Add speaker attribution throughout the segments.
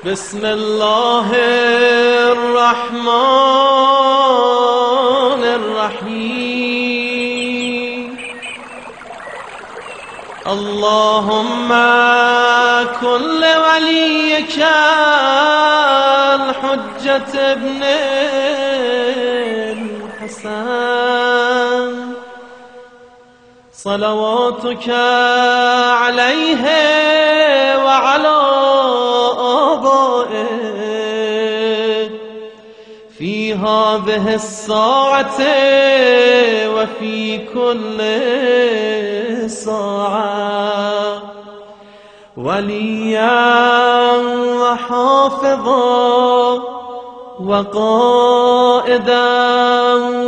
Speaker 1: بسم الله الرحمن الرحيم اللهم كن لوليك الحجة ابن الحسن صلواتك عليه وعلى آبائه في هذه الساعة وفي كل ساعة وليا وحافظا وقائدا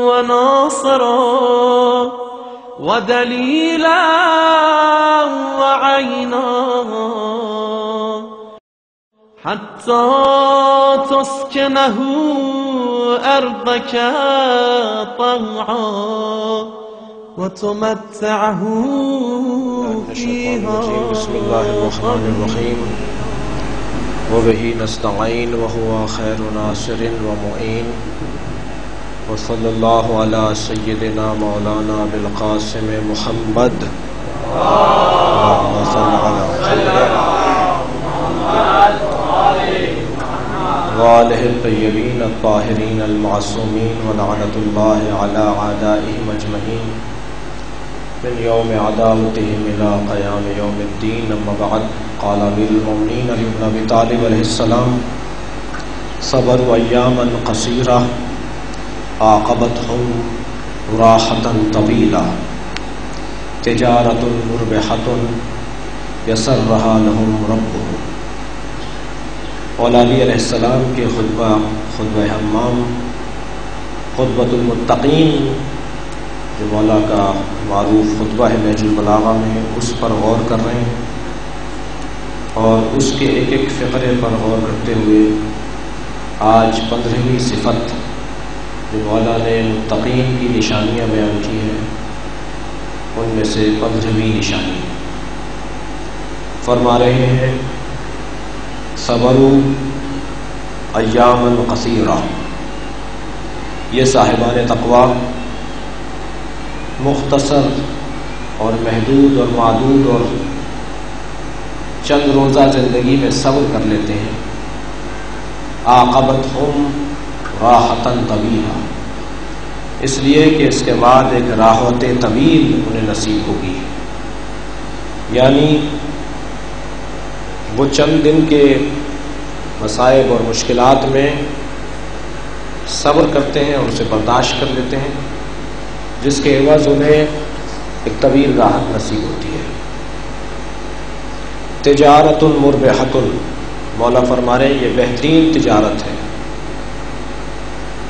Speaker 1: وناصرا ودليلا وعينا حتى تسكنه أرضك طوعا وتمتعه فيها.
Speaker 2: بسم الله الرحمن الرحيم وبه نستعين وهو خير ناصر ومعين وصلى الله على سيدنا مولانا بالقاسم محمد اللهم صل على محمد وآله الطيبين الطاهرين المعصومين ولعنة الله على أعدائهم أجمعين من يوم عداوتهم إلى قيام يوم الدين. أما بعد قال أمير المؤمنين علي بن أبي طالب عليه السلام صبروا أياما قصيرة عاقبتهم راحة طويلة تجارة مربحة يسرها لهم ربهم. مولا علی علیہ السلام کے خطبہ حمام خطبۃ المتقین جو مولا کا معروف خطبہ ہے نہج البلاغہ میں، اس پر غور کر رہے ہیں اور اس کے ایک ایک فقرے پر غور کرتے ہوئے آج 15ویں صفت جو مولا نے متقین کی نشانیاں بیان کی ہیں ان میں سے 15ویں نشانی فرما رہے ہیں صبروا ایاما قصیرہ. یہ صاحبان تقویٰ مختصر اور محدود اور معدود اور چند روزہ زندگی میں صبر کر لیتے ہیں. عاقبتہم راحۃ طویلہ، اس لیے کہ اس کے بعد ایک راحت طویل انہیں نصیب ہوگی. یعنی وہ چند دن کے مصائب اور مشکلات میں صبر کرتے ہیں اور اسے برداشت کر لیتے ہیں، جس کے عوض انہیں ایک طویل راحت نصیب ہوتی ہے. تجارت مربحۃ، مولا فرما رہے ہیں یہ بہترین تجارت ہے.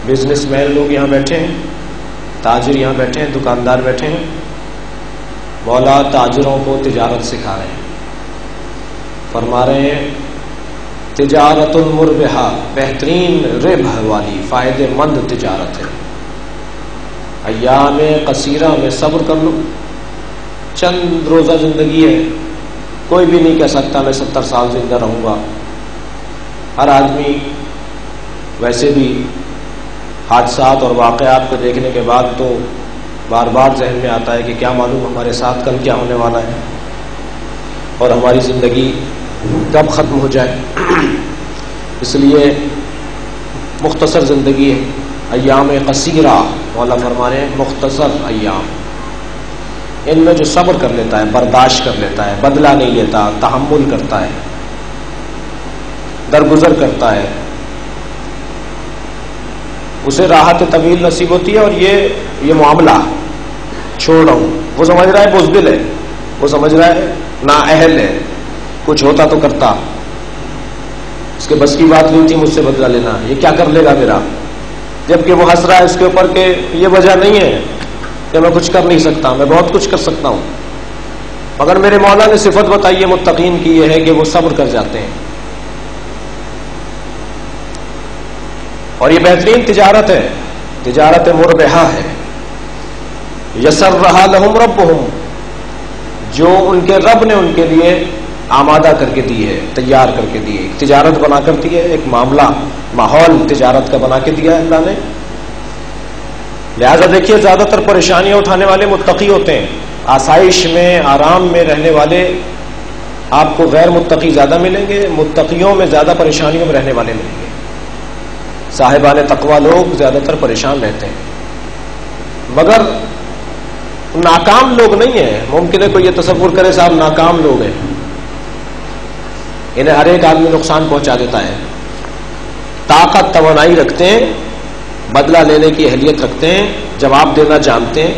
Speaker 2: بزنس مین لوگ یہاں بیٹھے ہیں، تاجر یہاں بیٹھے ہیں، دکاندار بیٹھے ہیں. مولا تاجروں کو تجارت سکھا رہے ہیں، فرما رہے ہیں تجارت مربحہ، بہترین ربح والی فائدے مند تجارت ہے. ایام قصیرہ میں صبر کر لو. چند روزہ زندگی ہے، کوئی بھی نہیں کہہ سکتا میں 70 سال زندہ رہوں گا. ہر آدمی ویسے بھی حادثات اور واقعات کو دیکھنے کے بعد تو بار بار ذہن میں آتا ہے کہ کیا معلوم ہمارے ساتھ کل کیا ہونے والا ہے اور ہماری زندگی کب ختم ہو جائے. اس لیے مختصر زندگی ہے. ایام قصیرہ مولا فرما رہے ہیں مختصر ایام، ان میں جو صبر کر لیتا ہے، برداشت کر لیتا ہے، بدلہ نہیں لیتا، تحمل کرتا ہے، درگزر کرتا ہے، اسے راحت طویل نصیب ہوتی ہے. اور یہ معاملہ چھوڑ رہا ہوں، وہ سمجھ رہا ہے بزدل ہے، وہ سمجھ رہا ہے نااہل ہے، کچھ ہوتا تو کرتا، اس کے بس کی بات نہیں تھی مجھ سے بدلہ لینا، یہ کیا کر لے گا میرا. جبکہ وہ ہنس رہا ہے اس کے اوپر کہ یہ وجہ نہیں ہے کہ میں کچھ کر نہیں سکتا، میں بہت کچھ کر سکتا ہوں. مگر میرے مولا نے صفت بتائی ہے متقین کی، یہ ہے کہ وہ صبر کر جاتے ہیں. اور یہ بہترین تجارت ہے، تجارت مربحہ ہے. یسرھا لہم ربہم، جو ان کے رب نے ان کے لیے آمادہ کر کے دی ہے، تیار کر کے دی ہے، ایک تجارت بنا کر دی ہے، ایک معاملہ ماحول تجارت کا بنا کے دیا ہے اللہ نے۔ لہذا دیکھیے زیادہ تر پریشانیاں اٹھانے والے متقی ہوتے ہیں، آسائش میں آرام میں رہنے والے آپ کو غیر متقی زیادہ ملیں گے، متقیوں میں زیادہ پریشانیوں میں رہنے والے ملیں گے۔ صاحبان تقوی لوگ زیادہ تر پریشان رہتے ہیں، مگر ناکام لوگ نہیں ہیں۔ ممکن ہے کوئی یہ تصور کرے صاحب ناکام لوگ ہیں، انہیں ہر ایک آدمی نقصان پہنچا دیتا ہے، طاقت توانائی رکھتے ہیں، بدلہ لینے کی اہلیت رکھتے ہیں، جواب دینا جانتے ہیں،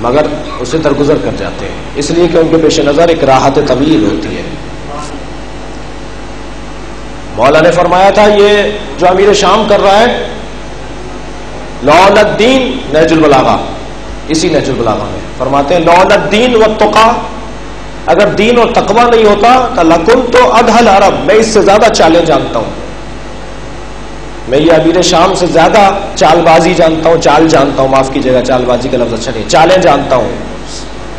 Speaker 2: مگر اسے درگزر کر جاتے ہیں، اس لیے کہ ان کے پیش نظر ایک راحت طویل ہوتی ہے۔ مولا نے فرمایا تھا یہ جو امیر شام کر رہا ہے لولا الدین، نہج البلاغہ، اسی نہج البلاغہ میں فرماتے ہیں لولا الدین والتقیٰ، اگر دین اور تقوی نہیں ہوتا تو لکنت ادھى العرب، میں اس سے زیادہ چالیں جانتا ہوں، میں یہ امیر شام سے زیادہ چال بازی جانتا ہوں، چال جانتا ہوں، معاف کیجیے گا چال بازی کا لفظ اچھا نہیں، چالیں جانتا ہوں،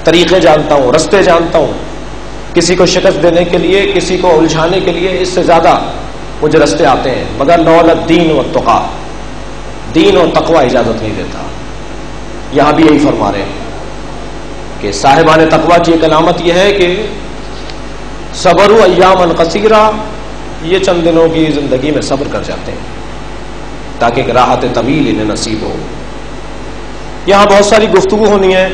Speaker 2: طریقے جانتا ہوں، رستے جانتا ہوں، کسی کو شکست دینے کے لیے، کسی کو الجھانے کے لیے اس سے زیادہ مجھے رستے آتے ہیں، مگر لولا الدین والتقیٰ، دین اور تقوی اجازت نہیں دیتا۔ یہاں بھی یہی فرما رہے ہیں کہ صاحبان تقوی کی ایک علامت یہ ہے کہ صبروا ایاما قصیرا، یہ چند دنوں کی زندگی میں صبر کر جاتے ہیں تاکہ ایک راحت طویل انہیں نصیب ہو۔ یہاں بہت ساری گفتگو ہونی ہے،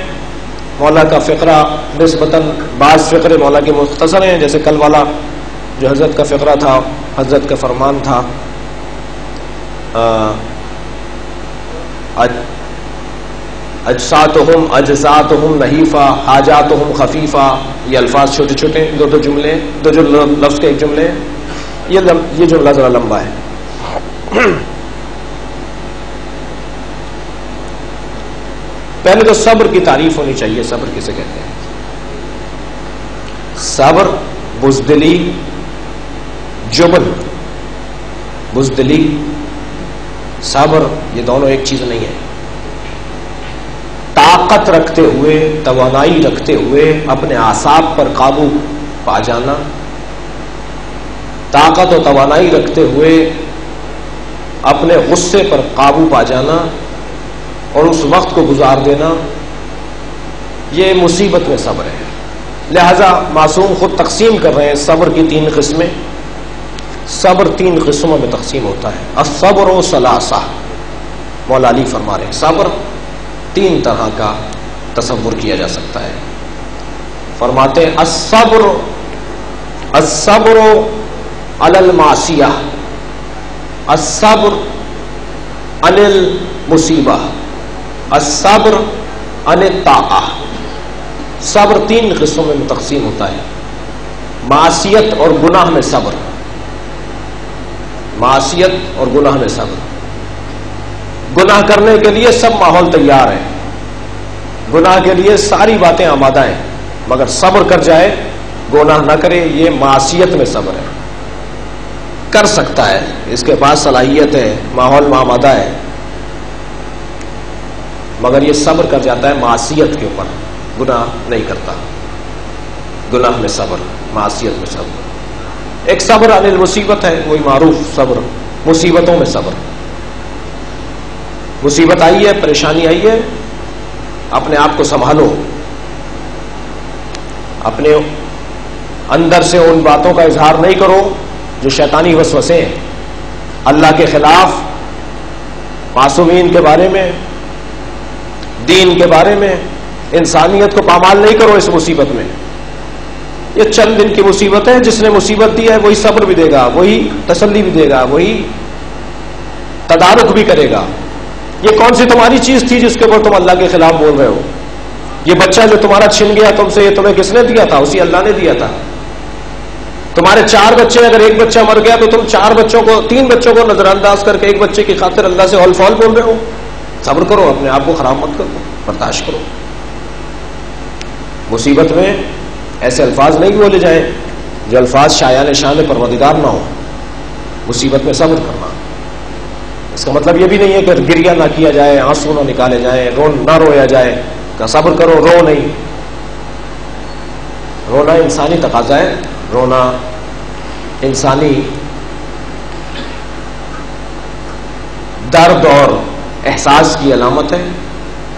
Speaker 2: مولا کا فقرہ نسبتاً بعض فقرے مولا کے مختصر ہیں، جیسے کل والا جو حضرت کا فقرہ تھا، حضرت کا فرمان تھا اجساتہم اجزاتہم نحیفہ حاجاتہم خفیفہ، یہ الفاظ چھوٹے چھوٹے دو جملے، دو جو لفظ کے ایک جملے، یہ جملہ ذرا لمبا ہے۔ پہلے تو صبر کی تعریف ہونی چاہیے، صبر کسے کہتے ہیں؟ صبر بزدلی، جبن، بزدلی صبر یہ دونوں ایک چیز نہیں ہے۔ طاقت رکھتے ہوئے، توانائی رکھتے ہوئے اپنے اعصاب پر قابو پا جانا، طاقت و توانائی رکھتے ہوئے اپنے غصے پر قابو پا جانا اور اس وقت کو گزار دینا، یہ مصیبت میں صبر ہے۔ لہذا معصوم خود تقسیم کر رہے ہیں صبر کی 3 قسمیں۔ صبر 3 قسموں میں تقسیم ہوتا ہے۔ الصبر و ثلاثہ، مولا علی فرما رہے ہیں صبر 3 طرح کا تصور کیا جا سکتا ہے۔ فرماتے ہیں الصبر علی المعصیہ، الصبر عن المصیبہ، الصبر عن الطاعہ۔ صبر 3 قسموں میں تقسیم ہوتا ہے۔ معصیت اور گناہ میں صبر، معصیت اور گناہ میں صبر۔ گناہ کرنے کے لیے سب ماحول تیار ہے، گناہ کے لیے ساری باتیں آمادہ ہیں، مگر صبر کر جائے، گناہ نہ کرے، یہ معصیت میں صبر ہے۔ کر سکتا ہے، اس کے پاس صلاحیت ہے، ماحول میں آمادہ ہے، مگر یہ صبر کر جاتا ہے معصیت کے اوپر، گناہ نہیں کرتا۔ گناہ میں صبر، معصیت میں صبر۔ ایک صبر عن المصیبت ہے، وہی معروف صبر، مصیبتوں میں صبر۔ مصیبت آئی ہے، پریشانی آئی ہے، اپنے آپ کو سنبھالو، اپنے اندر سے ان باتوں کا اظہار نہیں کرو جو شیطانی وسوسے ہیں، اللہ کے خلاف، معصومین کے بارے میں، دین کے بارے میں، انسانیت کو پامال نہیں کرو اس مصیبت میں۔ یہ چند دن کی مصیبت ہے، جس نے مصیبت دی ہے وہی صبر بھی دے گا، وہی تسلی بھی دے گا، وہی تدارک بھی کرے گا۔ یہ کون سی تمہاری چیز تھی جس کے اوپر تم اللہ کے خلاف بول رہے ہو؟ یہ بچہ جو تمہارا چھن گیا تم سے، یہ تمہیں کس نے دیا تھا؟ اسی اللہ نے دیا تھا۔ تمہارے 4 بچے، اگر ایک بچہ مر گیا تو تم 3 بچوں کو نظر انداز کر کے ایک بچے کی خاطر اللہ سے ہول فول بول رہے ہو؟ صبر کرو، اپنے آپ کو خراب مت کرو، برداشت کرو۔ مصیبت میں ایسے الفاظ نہیں بولے جائیں جو الفاظ شایان شان پروردگار نہ ہو۔ مصیبت میں صبر کرنا، اس کا مطلب یہ بھی نہیں ہے کہ گریہ نہ کیا جائے، آنسو نہ نکالے جائیں، نہ رویا جائے، کہ صبر کرو، رو نہیں۔ رونا انسانی تقاضا ہے، رونا انسانی درد اور احساس کی علامت ہے،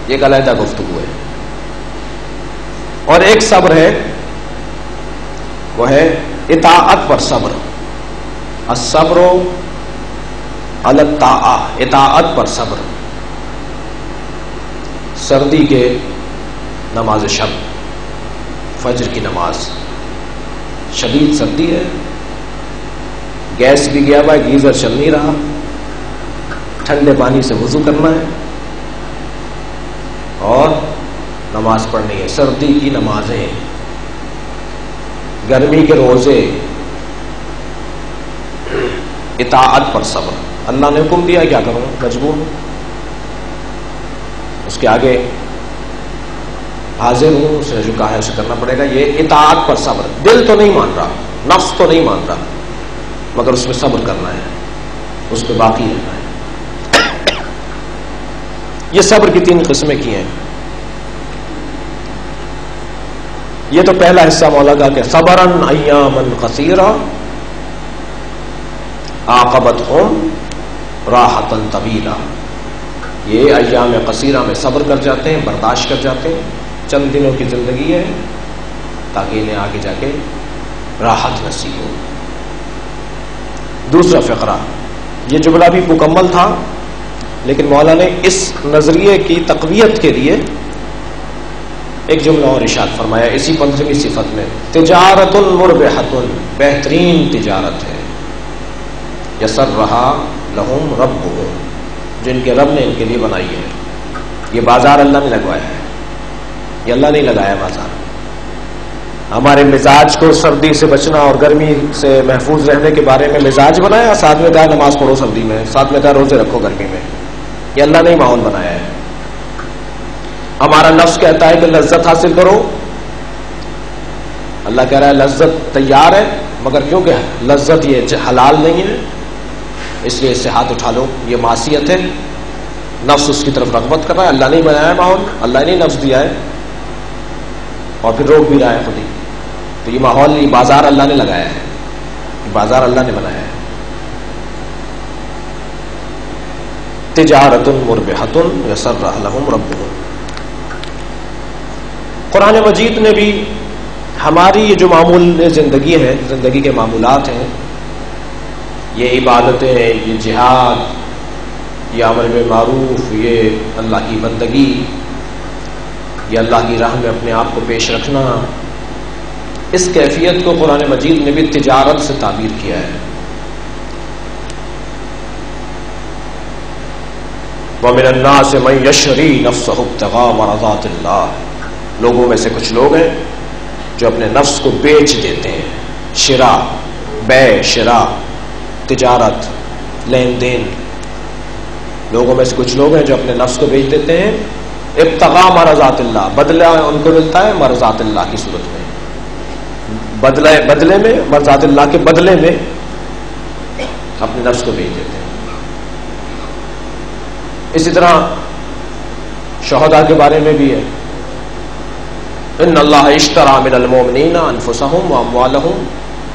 Speaker 2: یہ ایک علیحدہ گفتگو ہے. اور ایک صبر ہے، وہ ہے اطاعت پر صبر. الصبر علی الطاعہ، اطاعت پر صبر. سردی کے نماز شب، فجر کی نماز، شدید سردی ہے، گیس بھی گیا ہوا ہے، گیزر چل نہیں رہا، ٹھنڈے پانی سے وضو کرنا ہے اور نماز پڑھنی ہے. سردی کی نمازیں، گرمی کے روزے، اطاعت پر صبر. اللہ نے حکم دیا، کیا کروں، مجبور ہوں. اس کے آگے حاضر ہوں، اس نے جو کہا ہے اسے کرنا پڑے گا. یہ اطاعت پر صبر. دل تو نہیں مان رہا، نفس تو نہیں مان رہا، مگر اس میں صبر کرنا ہے، اس پہ باقی رہنا ہے. یہ صبر کی 3 قسمیں کی ہیں. یہ تو پہلا حصہ مولا کا کہ صبرن ایامن قصیرا عاقبتہم راحتن طویلا. یہ ایام قصیرہ میں صبر کر جاتے ہیں، برداشت کر جاتے ہیں. چند دنوں کی زندگی ہے تاکہ انہیں آگے جا کے راحت نصیب ہو. دوسرا فقرہ، یہ جملہ بھی مکمل تھا لیکن مولا نے اس نظریے کی تقویت کے لیے ایک جملہ اور ارشاد فرمایا اسی 15ویں صفت میں. تجارت مربحۃ، بہترین تجارت ہے. یسرھا لہم ربہم، جن کے رب نے ان کے لیے بنائی ہے. یہ بازار اللہ نے لگوایا ہے، یہ اللہ نہیں لگایا بازار. ہمارے مزاج کو سردی سے بچنا اور گرمی سے محفوظ رہنے کے بارے میں مزاج بنایا، ساتھ میں کہا نماز پڑھو سردی میں، ساتھ میں کہا روزے رکھو گرمی میں. یہ اللہ نے ماحول بنایا ہے. ہمارا نفس کہتا ہے کہ لذت حاصل کرو، اللہ کہہ رہا ہے لذت تیار ہے، مگر کیونکہ لذت یہ حلال نہیں ہے اس لیے اس سے ہاتھ اٹھا لو، یہ معصیت ہے. نفس اس کی طرف رغبت کر رہا ہے. اللہ نہیں بنایا ہے ماحول، اللہ نے نفس دیا ہے اور پھر روک بھی رہا ہے خود ہی. تو یہ ماحول، یہ بازار اللہ نے لگایا ہے، یہ بازار اللہ نے بنایا ہے. تجارت مربحۃ یسرھا لہم ربہم. قرآن مجید نے بھی ہماری یہ جو معمول زندگی ہے، زندگی کے معمولات ہیں، یہ عبادتیں، یہ جہاد، یہ امر بالمعروف، یہ اللہ کی بندگی، یہ اللہ کی راہ میں اپنے آپ کو پیش رکھنا، اس کیفیت کو قرآن مجید نے بھی تجارت سے تعبیر کیا ہے. وَمِنَ النَّاسِ مَن يَشْرِي نَفْسَهُ ابْتِغَاءَ مَرْضَاتِ اللَّهِ. لوگوں میں سے کچھ لوگ ہیں جو اپنے نفس کو بیچ دیتے ہیں. شراء، بیع، شراء، تجارت، لین دین. لوگوں میں سے کچھ لوگ ہیں جو اپنے نفس کو بیچ دیتے ہیں ابتغاء مرضات اللہ، بدلہ ان کو ملتا ہے مرضات اللہ کی صورت میں، بدلے میں، مرضات اللہ کے بدلے میں اپنے نفس کو بیچ دیتے ہیں. اسی طرح شہداء کے بارے میں بھی ہے، ان اللہ اشتری من المؤمنین انفسهم واموالهم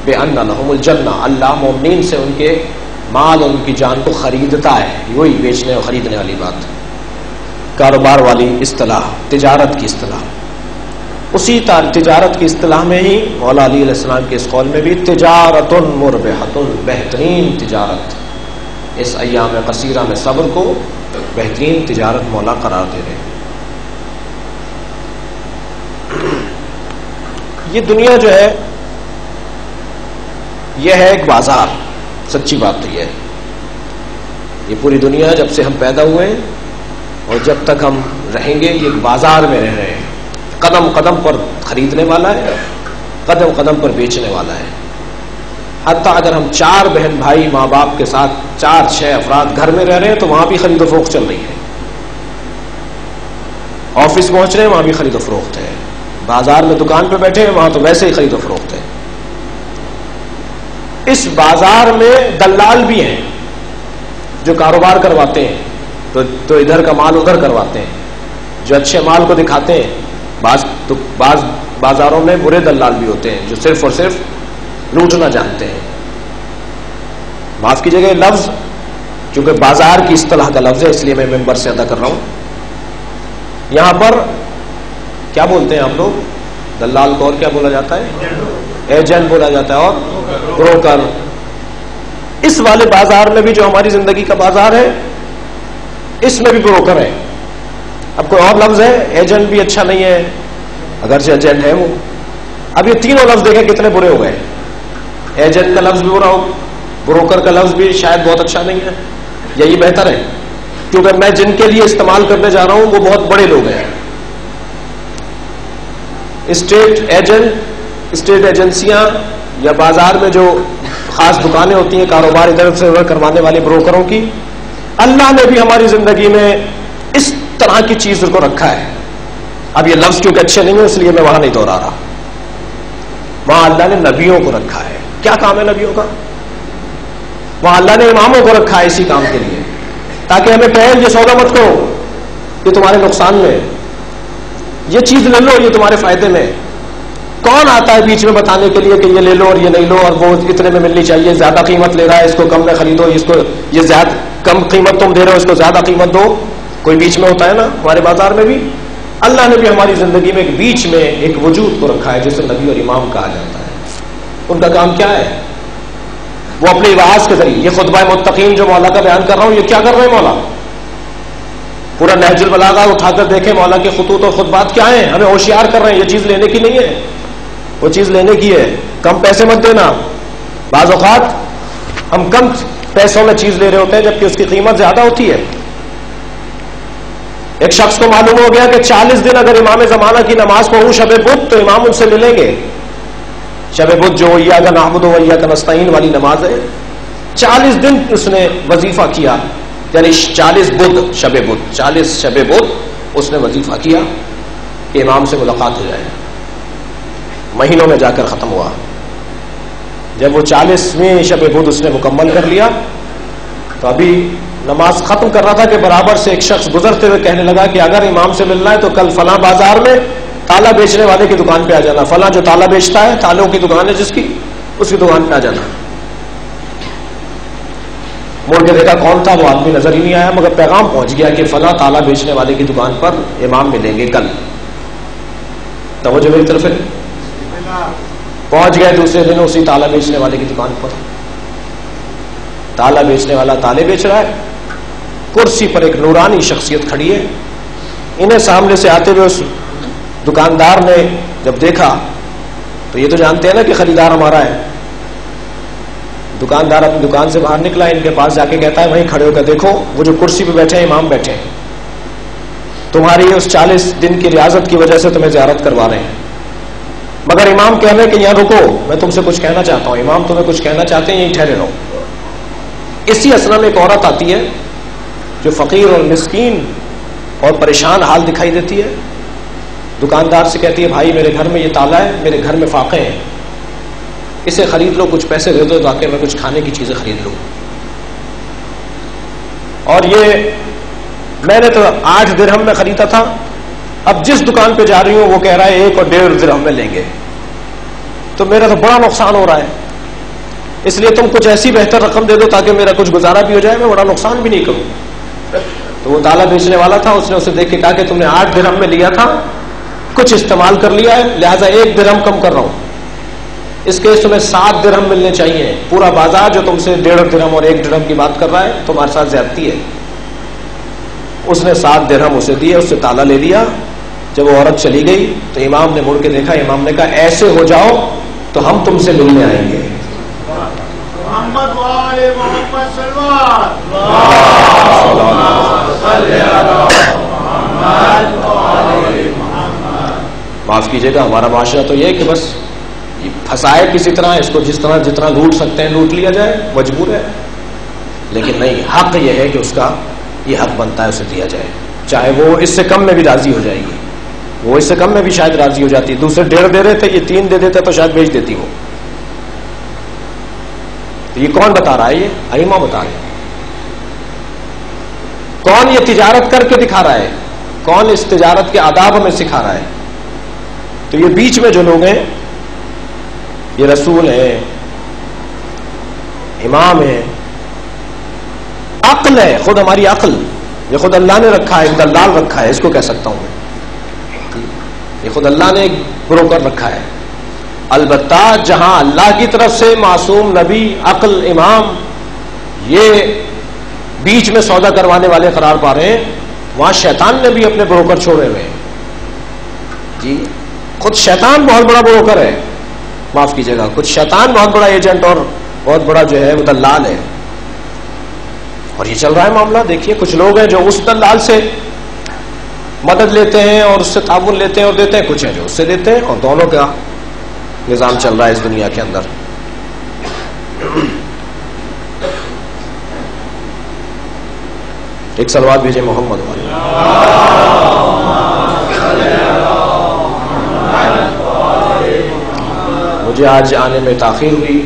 Speaker 2: بان لهم الجنہ. اللہ مومنین سے ان کے مال اور ان کی جان کو خریدتا ہے. وہی بیچنے اور خریدنے والی بات، کاروبار والی اصطلاح، تجارت کی اصطلاح. اسی تجارت کی اصطلاح میں ہی مولا علی علیہ السلام کے اس قول میں بھی تجارت مربحۃ، بہترین تجارت. اس ایام قصیرہ میں صبر کو بہترین تجارت مولا قرار دے رہے ہیں. یہ دنیا جو ہے یہ ہے ایک بازار. سچی بات تو یہ ہے، یہ پوری دنیا جب سے ہم پیدا ہوئے ہیں اور جب تک ہم رہیں گے یہ ایک بازار میں رہ رہے ہیں. قدم قدم پر خریدنے والا ہے، قدم قدم پر بیچنے والا ہے. حتیٰ اگر ہم 4 بہن بھائی ماں باپ کے ساتھ 4-6 افراد گھر میں رہ رہے ہیں تو وہاں بھی خرید و فروخت چل رہی ہے. آفس پہنچ رہے ہیں وہاں بھی خرید و فروخت ہے. بازار میں دکان پہ بیٹھے ہیں وہاں تو ویسے ہی خرید و فروخت ہے. اس بازار میں دلال بھی ہیں جو کاروبار کرواتے ہیں، تو ادھر کا مال ادھر کرواتے ہیں، جو اچھے مال کو دکھاتے ہیں. بعض بازاروں میں برے دلال بھی ہوتے ہیں جو صرف اور صرف لوٹنا جانتے ہیں. معاف کیجیے گا یہ لفظ کیونکہ بازار کی اصطلاح کا لفظ ہے اس لیے میں ممبر سے ادا کر رہا ہوں. یہاں پر کیا بولتے ہیں آپ لوگ؟ دلال کو اور کیا بولا جاتا ہے؟ ایجنٹ بولا جاتا ہے اور بروکر. اس والے بازار میں بھی جو ہماری زندگی کا بازار ہے اس میں بھی بروکر ہے. اب کوئی اور لفظ ہے؟ ایجنٹ بھی اچھا نہیں ہے اگرچہ ایجنٹ ہے وہ. اب یہ تینوں لفظ دیکھیں کتنے برے ہو گئے. ایجنٹ کا لفظ بھی برا ہو, بروکر کا لفظ بھی شاید بہت اچھا نہیں ہے. یہی بہتر ہے کیونکہ میں جن کے لیے استعمال کرنے جا رہا ہوں وہ بہت بڑے لوگ ہیں. اسٹیٹ ایجنٹ, اسٹیٹ ایجنسیاں یا بازار میں جو خاص دکانیں ہوتی ہیں کاروبار ادھر سے ادھر کروانے والے بروکروں کی, اللہ نے بھی ہماری زندگی میں اس طرح کی چیز کو رکھا ہے. اب یہ لفظ کیونکہ اچھے نہیں ہیں اس لیے میں وہاں نہیں دوہرا رہا. وہاں اللہ نے نبیوں کو رکھا ہے. کیا کام ہے نبیوں کا؟ وہاں اللہ نے اماموں کو رکھا ہے اسی کام کے لیے تاکہ ہمیں کہیں یہ سودا مت کرو, یہ تمہارے نقصان میں, یہ چیز لے لو یہ تمہارے فائدے میں. کون آتا ہے بیچ میں بتانے کے لیے کہ یہ لے لو اور یہ نہیں لو اور وہ اتنے میں ملنی چاہیے, زیادہ قیمت لے رہا ہے اس کو کم میں خریدو, اس کو یہ زیادہ کم قیمت تم دے رہے ہو اس کو زیادہ قیمت دو. کوئی بیچ میں ہوتا ہے نا ہمارے بازار میں بھی. اللہ نے بھی ہماری زندگی میں ایک بیچ میں ایک وجود کو رکھا ہے جسے نبی اور امام کہا جاتا ہے. ان کا کام کیا ہے؟ وہ اپنے وعظ کے ذریعے, یہ خطبہ متقین جو مولا کا بیان کر رہا ہوں یہ کیا کر رہے ہیں مولا؟ پورا نہج البلاغہ اٹھا کر دیکھیں مولا کے خطوط اور خطبات کیا ہیں, ہمیں ہوشیار کر رہے ہیں. یہ چیز لینے کی نہیں ہے, وہ چیز لینے کی ہے. کم پیسے مت دینا. بعض اوقات ہم کم پیسوں میں چیز لے رہے ہوتے ہیں جبکہ اس کی قیمت زیادہ ہوتی ہے. ایک شخص کو معلوم ہو گیا کہ 40 دن اگر امام زمانہ کی نماز پڑھوں شب بدھ تو امام ان سے ملیں گے. شب بدھ جو ایاک نعبد و ایاک نستعین والی نماز ہے, 40 دن اس نے وظیفہ کیا, یعنی 40 بدھ شب بدھ, 40 شب بدھ اس نے وظیفہ کیا کہ امام سے ملاقات ہو جائے. مہینوں میں جا کر ختم ہوا. جب وہ 40ویں شب بدھ اس نے مکمل کر لیا تو ابھی نماز ختم کر رہا تھا کہ برابر سے ایک شخص گزرتے ہوئے کہنے لگا کہ اگر امام سے ملنا ہے تو کل فلاں بازار میں تالا بیچنے والے کی دکان پہ آ جانا. فلاں جو تالا بیچتا ہے, تالوں کی دکان ہے جس کی, اس کی دکان پہ آ جانا. مڑ کے دیکھا کون تھا, وہ آدمی نظر ہی نہیں آیا, مگر پیغام پہنچ گیا کہ فلاں تالا بیچنے والے کی دکان پر امام ملیں گے کل. توجہ میری طرف ہے. پہنچ گئے دوسرے دن اسی تالا بیچنے والے کی دکان پر. تالا بیچنے والا تالے بیچ رہا ہے, کرسی پر ایک نورانی شخصیت کھڑی ہے. انہیں سامنے سے آتے ہوئے اس دکاندار نے جب دیکھا تو یہ تو جانتے ہیں نا کہ خریدار ہمارا ہے. دکاندار اپنی دکان سے باہر نکلا, ان کے پاس جا کے کہتا ہے وہیں کھڑے ہو کر دیکھو وہ جو کرسی پہ بیٹھے ہیں امام بیٹھے ہیں, تمہاری اس 40 دن کی ریاضت کی وجہ سے تمہیں زیارت کروا رہے ہیں. مگر امام کہہ رہے کہ یہاں رکو, میں تم سے کچھ کہنا چاہتا ہوں. امام تمہیں کچھ کہنا چاہتے ہیں, یہیں ٹھہرے رہو. اسی اسنا میں ایک عورت آتی ہے جو فقیر اور مسکین اور پریشان حال دکھائی دیتی ہے. دکاندار سے کہتی ہے بھائی میرے گھر میں یہ تالا ہے, میرے گھر میں فاقے ہیں, اسے خرید لو, کچھ پیسے دے دو تاکہ میں کچھ کھانے کی چیزیں خرید لوں. اور یہ میں نے تو 8 درہم میں خریدا تھا, اب جس دکان پہ جا رہی ہوں وہ کہہ رہا ہے 1 اور 1.5 درہم میں لیں گے, تو میرا تو بڑا نقصان ہو رہا ہے. اس لیے تم کچھ ایسی بہتر رقم دے دو تاکہ میرا کچھ گزارا بھی ہو جائے, میں بڑا نقصان بھی نہیں کروں. تو وہ تالا بیچنے والا تھا, اس نے اسے دیکھ کے کہا کہ تم نے 8 درہم میں لیا تھا, کچھ استعمال کر لیا ہے, لہذا 1 درہم کم کر رہا ہوں. اس کیس تمہیں 7 درہم ملنے چاہیے. پورا بازار جو تم سے 1.5 درہم اور 1 درہم کی بات کر رہا ہے تمہارے ساتھ زیادتی ہے. اس نے 7 درہم اسے دیے, اس سے تالا لے لیا. جب وہ عورت چلی گئی تو امام نے مڑ کے دیکھا, امام نے کہا ایسے ہو جاؤ تو ہم تم سے ملنے آئیں گے.
Speaker 3: محمد وآل محمد
Speaker 2: معاف کیجیے گا, ہمارا معاشرہ تو یہ ہے کہ بس پھنسائے کسی طرح, اس کو جس طرح جتنا لوٹ سکتے ہیں لوٹ لیا جائے, مجبور ہے. لیکن نہیں, حق یہ ہے کہ اس کا یہ حق بنتا ہے اسے دیا جائے, چاہے وہ اس سے کم میں بھی راضی ہو جائے گی. وہ اس سے کم میں بھی شاید راضی ہو جاتی, دوسرے 1.5 دے رہے تھے, یہ 3 دے دیتے تو شاید بیچ دیتی وہ. تو یہ کون بتا رہا ہے؟ یہ ائمہ بتا رہے ہیں. کون یہ تجارت کر کے دکھا رہا ہے؟ کون اس تجارت کے آداب ہمیں سکھا رہا ہے؟ تو یہ بیچ میں جو لوگ ہیں یہ رسول ہیں، امام ہیں، عقل ہے، خود ہماری عقل، یہ خود اللہ نے رکھا ہے، ایک دلال رکھا ہے، اس کو کہہ سکتا ہوں میں، یہ خود اللہ نے ایک بروکر رکھا ہے۔ البتہ جہاں اللہ کی طرف سے معصوم نبی، عقل، امام یہ بیچ میں سودا کروانے والے قرار پا رہے ہیں، وہاں شیطان نے بھی اپنے بروکر چھوڑے ہوئے ہیں جی۔ خود شیطان بہت بڑا بروکر ہے، معاف کیجیے گا، خود شیطان بہت بڑا ایجنٹ اور بہت بڑا جو ہے وہ دلال ہے، اور یہ چل رہا ہے معاملہ۔ دیکھیے کچھ لوگ ہیں جو اس دلال سے مدد لیتے ہیں اور اس سے تعاون لیتے ہیں اور دیتے ہیں، کچھ ہیں جو اس سے دیتے ہیں، اور دونوں کا نظام چل رہا ہے اس دنیا کے اندر۔ ایک صلوات بھیجے محمد والے۔ مجھے آج آنے میں تاخیر ہوئی،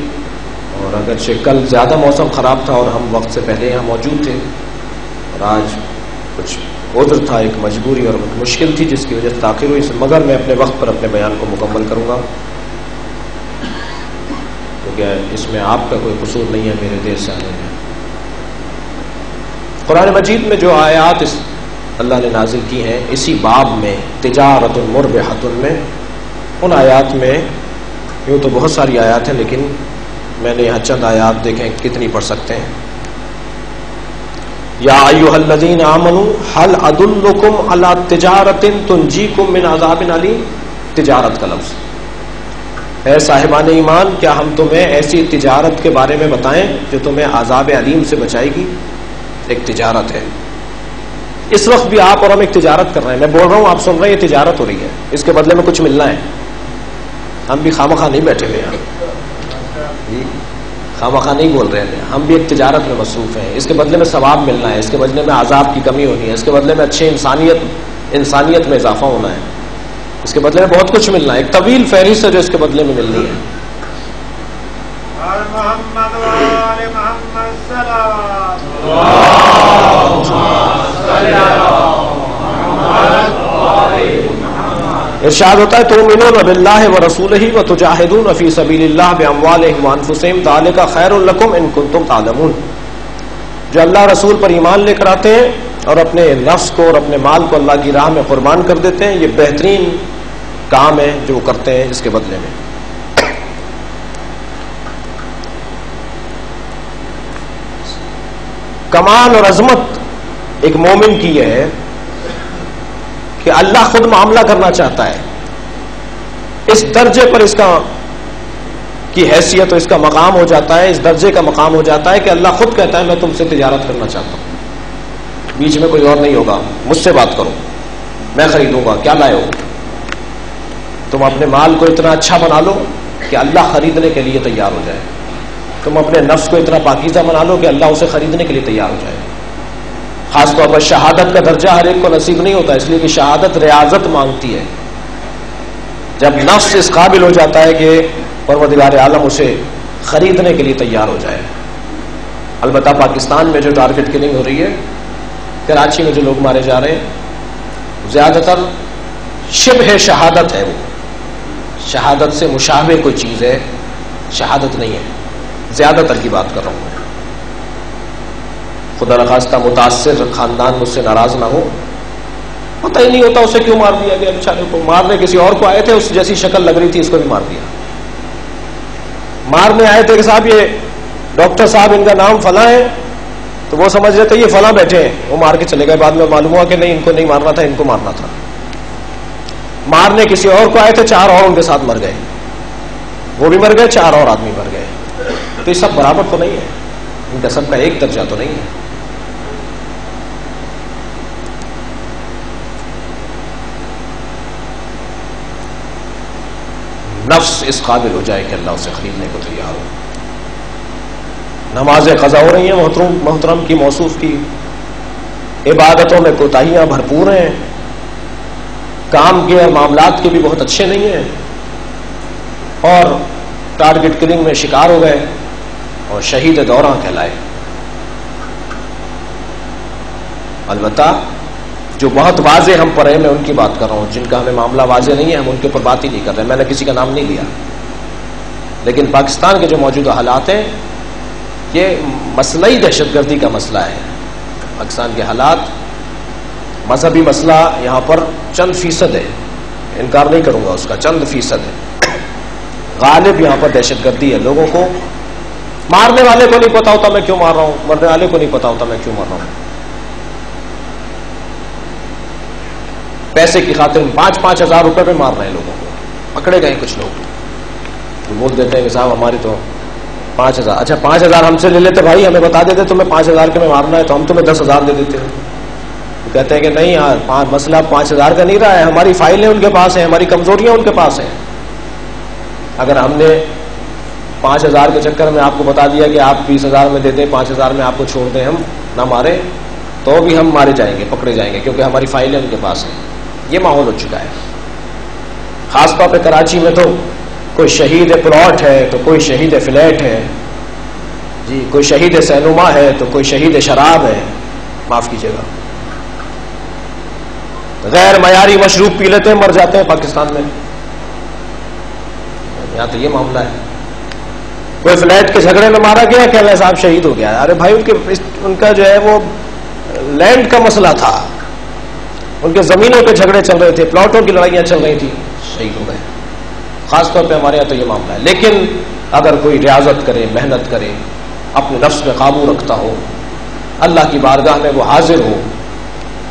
Speaker 2: اور اگرچہ کل زیادہ موسم خراب تھا اور ہم وقت سے پہلے یہاں موجود تھے، اور آج کچھ عذر تھا، ایک مجبوری اور مشکل تھی جس کی وجہ سے تاخیر ہوئی، مگر میں اپنے وقت پر اپنے بیان کو مکمل کروں گا، کیونکہ اس میں آپ کا کوئی قصور نہیں ہے میرے دیر سے آنے میں۔ قرآن مجید میں جو آیات اللہ نے نازل کی ہیں اسی باب میں، تجارت مربحۃ میں، ان آیات میں یوں تو بہت ساری آیات ہیں، لیکن میں نے یہاں چند آیات دیکھیں کتنی پڑھ سکتے ہیں۔ یا ایھا الذین آمنوا هل ادلکم علی تجارۃ تنجیکم من عذاب علیم، تجارت کا لفظ، اے صاحبان ایمان کیا ہم تمہیں ایسی تجارت کے بارے میں بتائیں جو تمہیں عذاب علیم سے بچائے گی؟ ایک تجارت ہے، اس وقت بھی آپ اور ہم ایک تجارت کر رہے ہیں، میں بول رہا ہوں آپ سن رہے ہیں، یہ تجارت ہو رہی ہے، اس کے بدلے میں کچھ ملنا ہے، ہم بھی خامخواہ نہیں بیٹھے ہوئے ہیں، خامخواہ نہیں بول رہے ہیں، ہم بھی ایک تجارت میں مصروف ہیں، اس کے بدلے میں ثواب ملنا ہے، اس کے بدلے میں عذاب کی کمی ہونی ہے، اس کے بدلے میں اچھے انسانیت میں اضافہ ہونا ہے، اس کے بدلے میں بہت کچھ ملنا ہے، ایک طویل فہرست ہے جو اس کے بدلے میں ملنی ہے۔
Speaker 3: محمد وآل محمد صلوات
Speaker 2: ارشاد ہوتا ہے تؤمنون باللہ ورسولہ وتجاہدون فی سبیل اللہ باموالکم وانفسکم ذلک خیر لکم ان کنتم تعلمون، جو اللہ رسول پر ایمان لے کر آتے ہیں اور اپنے نفس کو اور اپنے مال کو اللہ کی راہ میں قربان کر دیتے ہیں، یہ بہترین کام ہے جو وہ کرتے ہیں اس کے بدلے میں۔ کمال اور عظمت ایک مومن کی یہ ہے کہ اللہ خود معاملہ کرنا چاہتا ہے، اس درجے پر اس کا کی حیثیت اور اس کا مقام ہو جاتا ہے، اس درجے کا مقام ہو جاتا ہے کہ اللہ خود کہتا ہے میں تم سے تجارت کرنا چاہتا ہوں، بیچ میں کوئی اور نہیں ہوگا، مجھ سے بات کرو، میں خریدوں گا، کیا لائے ہو؟ تم اپنے مال کو اتنا اچھا بنا لو کہ اللہ خریدنے کے لیے تیار ہو جائے، تم اپنے نفس کو اتنا پاکیزہ بنا لو کہ اللہ اسے خریدنے کے لیے تیار ہو جائے۔ خاص طور پر شہادت کا درجہ ہر ایک کو نصیب نہیں ہوتا، اس لیے کہ شہادت ریاضت مانگتی ہے، جب نفس اس قابل ہو جاتا ہے کہ پروردگار عالم اسے خریدنے کے لیے تیار ہو جائے۔ البتہ پاکستان میں جو ٹارگٹ کلنگ ہو رہی ہے، کراچی میں جو لوگ مارے جا رہے ہیں، زیادہ تر شبہ شہادت ہے، وہ شہادت سے مشابہ کوئی چیز ہے، شہادت نہیں ہے، زیادہ تر کی بات کر رہا ہوں میں۔ خدا نخواستہ متاثر خاندان مجھ سے ناراض نہ ہو، پتہ ہی نہیں ہوتا اسے کیوں مار دیا گیا، بیچارے کو مارنے کسی اور کو آئے تھے، اس جیسی شکل لگ رہی تھی، اس کو بھی مار دیا۔ مارنے آئے تھے کہ صاحب یہ ڈاکٹر صاحب ان کا نام فلاں ہے، تو وہ سمجھ رہے تھے یہ فلاں بیٹھے ہیں، وہ مار کے چلے گئے، بعد میں معلوم ہوا کہ نہیں، ان کو نہیں مارنا تھا، ان کو مارنا تھا۔ مارنے کسی اور کو آئے تھے، 4 اور ان کے ساتھ مر گئے، وہ بھی مر گئے، 4 اور آدمی مر گئے، تو یہ سب برابر تو نہیں ہے، ان کا سب کا ایک درجہ تو نہیں ہے۔ نفس اس قابل ہو جائے کہ اللہ اسے خریدنے کو تیار ہو۔ نمازیں قضا ہو رہی ہیں محترم کی موصوف کی، عبادتوں میں کوتاہیاں بھرپور ہیں، کام کے اور معاملات کے بھی بہت اچھے نہیں ہیں، اور ٹارگٹ کلنگ میں شکار ہو گئے اور شہید دوراں کہلائے۔ البتہ جو بہت واضح ہم پر ہیں، میں ان کی بات کر رہا ہوں. جن کا ہمیں معاملہ واضح نہیں ہے ہم ان کے اوپر بات ہی نہیں کر رہے. میں نے کسی کا نام نہیں لیا. لیکن پاکستان کے جو موجودہ حالات ہیں یہ مسئلہی دہشت گردی کا مسئلہ ہے. پاکستان کے حالات، مذہبی مسئلہ یہاں پر چند فیصد ہے، انکار نہیں کروں گا اس کا، چند فیصد ہے. غالب یہاں پر دہشت گردی ہے. لوگوں کو، مارنے والے کو نہیں پتا ہوتا میں کیوں مار رہا ہوں، مرنے والے کو نہیں پتا ہوتا میں کیوں مار رہا ہوں. پیسے کی خاطر 5-5 ہزار روپے پہ مار رہے ہیں لوگوں کو. پکڑے گئے کچھ لوگ تو بول دیتے ہیں کہ صاحب ہماری تو 5,000. اچھا 5,000 ہم سے لے لیتے بھائی، ہمیں بتا دیتے تمہیں 5,000 کے میں مارنا ہے تو ہم تمہیں 10,000 دے دیتے ہیں. وہ کہتے ہیں کہ نہیں یار، مسئلہ 5,000 کا نہیں رہا ہے، ہماری فائلیں ان کے پاس ہیں، ہماری کمزوریاں ان کے پاس ہیں. اگر ہم نے 5,000 کے چکر میں آپ کو بتا دیا کہ آپ 20,000 میں دے دیں، 5,000 میں آپ کو چھوڑ دیں، ہم نہ مارے، تو بھی ہم مارے جائیں گے، پکڑے جائیں گے، کیونکہ ہماری فائلیں ان کے پاس ہیں. یہ ماحول ہو چکا ہے. خاص طور پہ کراچی میں تو کوئی شہید پلاٹ ہے تو کوئی شہید فلیٹ ہے جی، کوئی شہید سینما ہے تو کوئی شہید شراب ہے. معاف کیجیے گا، غیر معیاری مشروب پی لیتے ہیں، مر جاتے ہیں پاکستان میں. یہاں تو یہ معاملہ ہے. کوئی فلیٹ کے جھگڑے میں مارا گیا، کہہ رہے صاحب شہید ہو گیا. ارے بھائی ان کا جو ہے وہ لینڈ کا مسئلہ تھا، ان کے زمینوں کے جھگڑے چل رہے تھے، پلاٹوں کی لڑائیاں چل رہی تھی، شہید ہو گئے. خاص طور پہ ہمارے یہاں تو یہ معاملہ ہے. لیکن اگر کوئی ریاضت کرے، محنت کرے، اپنے نفس میں قابو رکھتا ہو، اللہ کی بارگاہ میں وہ حاضر ہو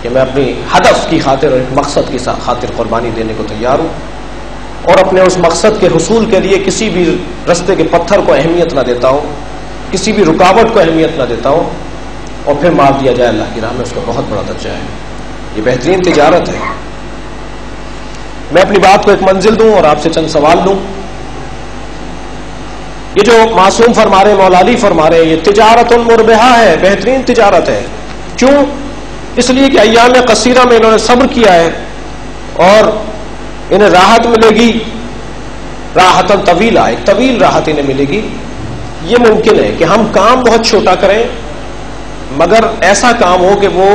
Speaker 2: کہ میں اپنی ہدف کی خاطر اور ایک مقصد کی خاطر قربانی دینے کو تیار ہوں، اور اپنے اس مقصد کے حصول کے لیے کسی بھی رستے کے پتھر کو اہمیت نہ دیتا ہوں، کسی بھی رکاوٹ کو اہمیت نہ دیتا ہوں، اور پھر مار دیا جائے اللہ کی راہ میں، اس کا بہت بڑا درجہ ہے. یہ بہترین تجارت ہے. میں اپنی بات کو ایک منزل دوں اور آپ سے چند سوال لوں. یہ جو معصوم فرما رہے، مولا علی فرما رہے، یہ تجارت مربحہ ہے، بہترین تجارت ہے. کیوں؟ اس لیے کہ ایام قصیرہ میں انہوں نے صبر کیا ہے اور انہیں راحت ملے گی، راحت طویلہ، ایک طویل راحت انہیں ملے گی. یہ ممکن ہے کہ ہم کام بہت چھوٹا کریں مگر ایسا کام ہو کہ وہ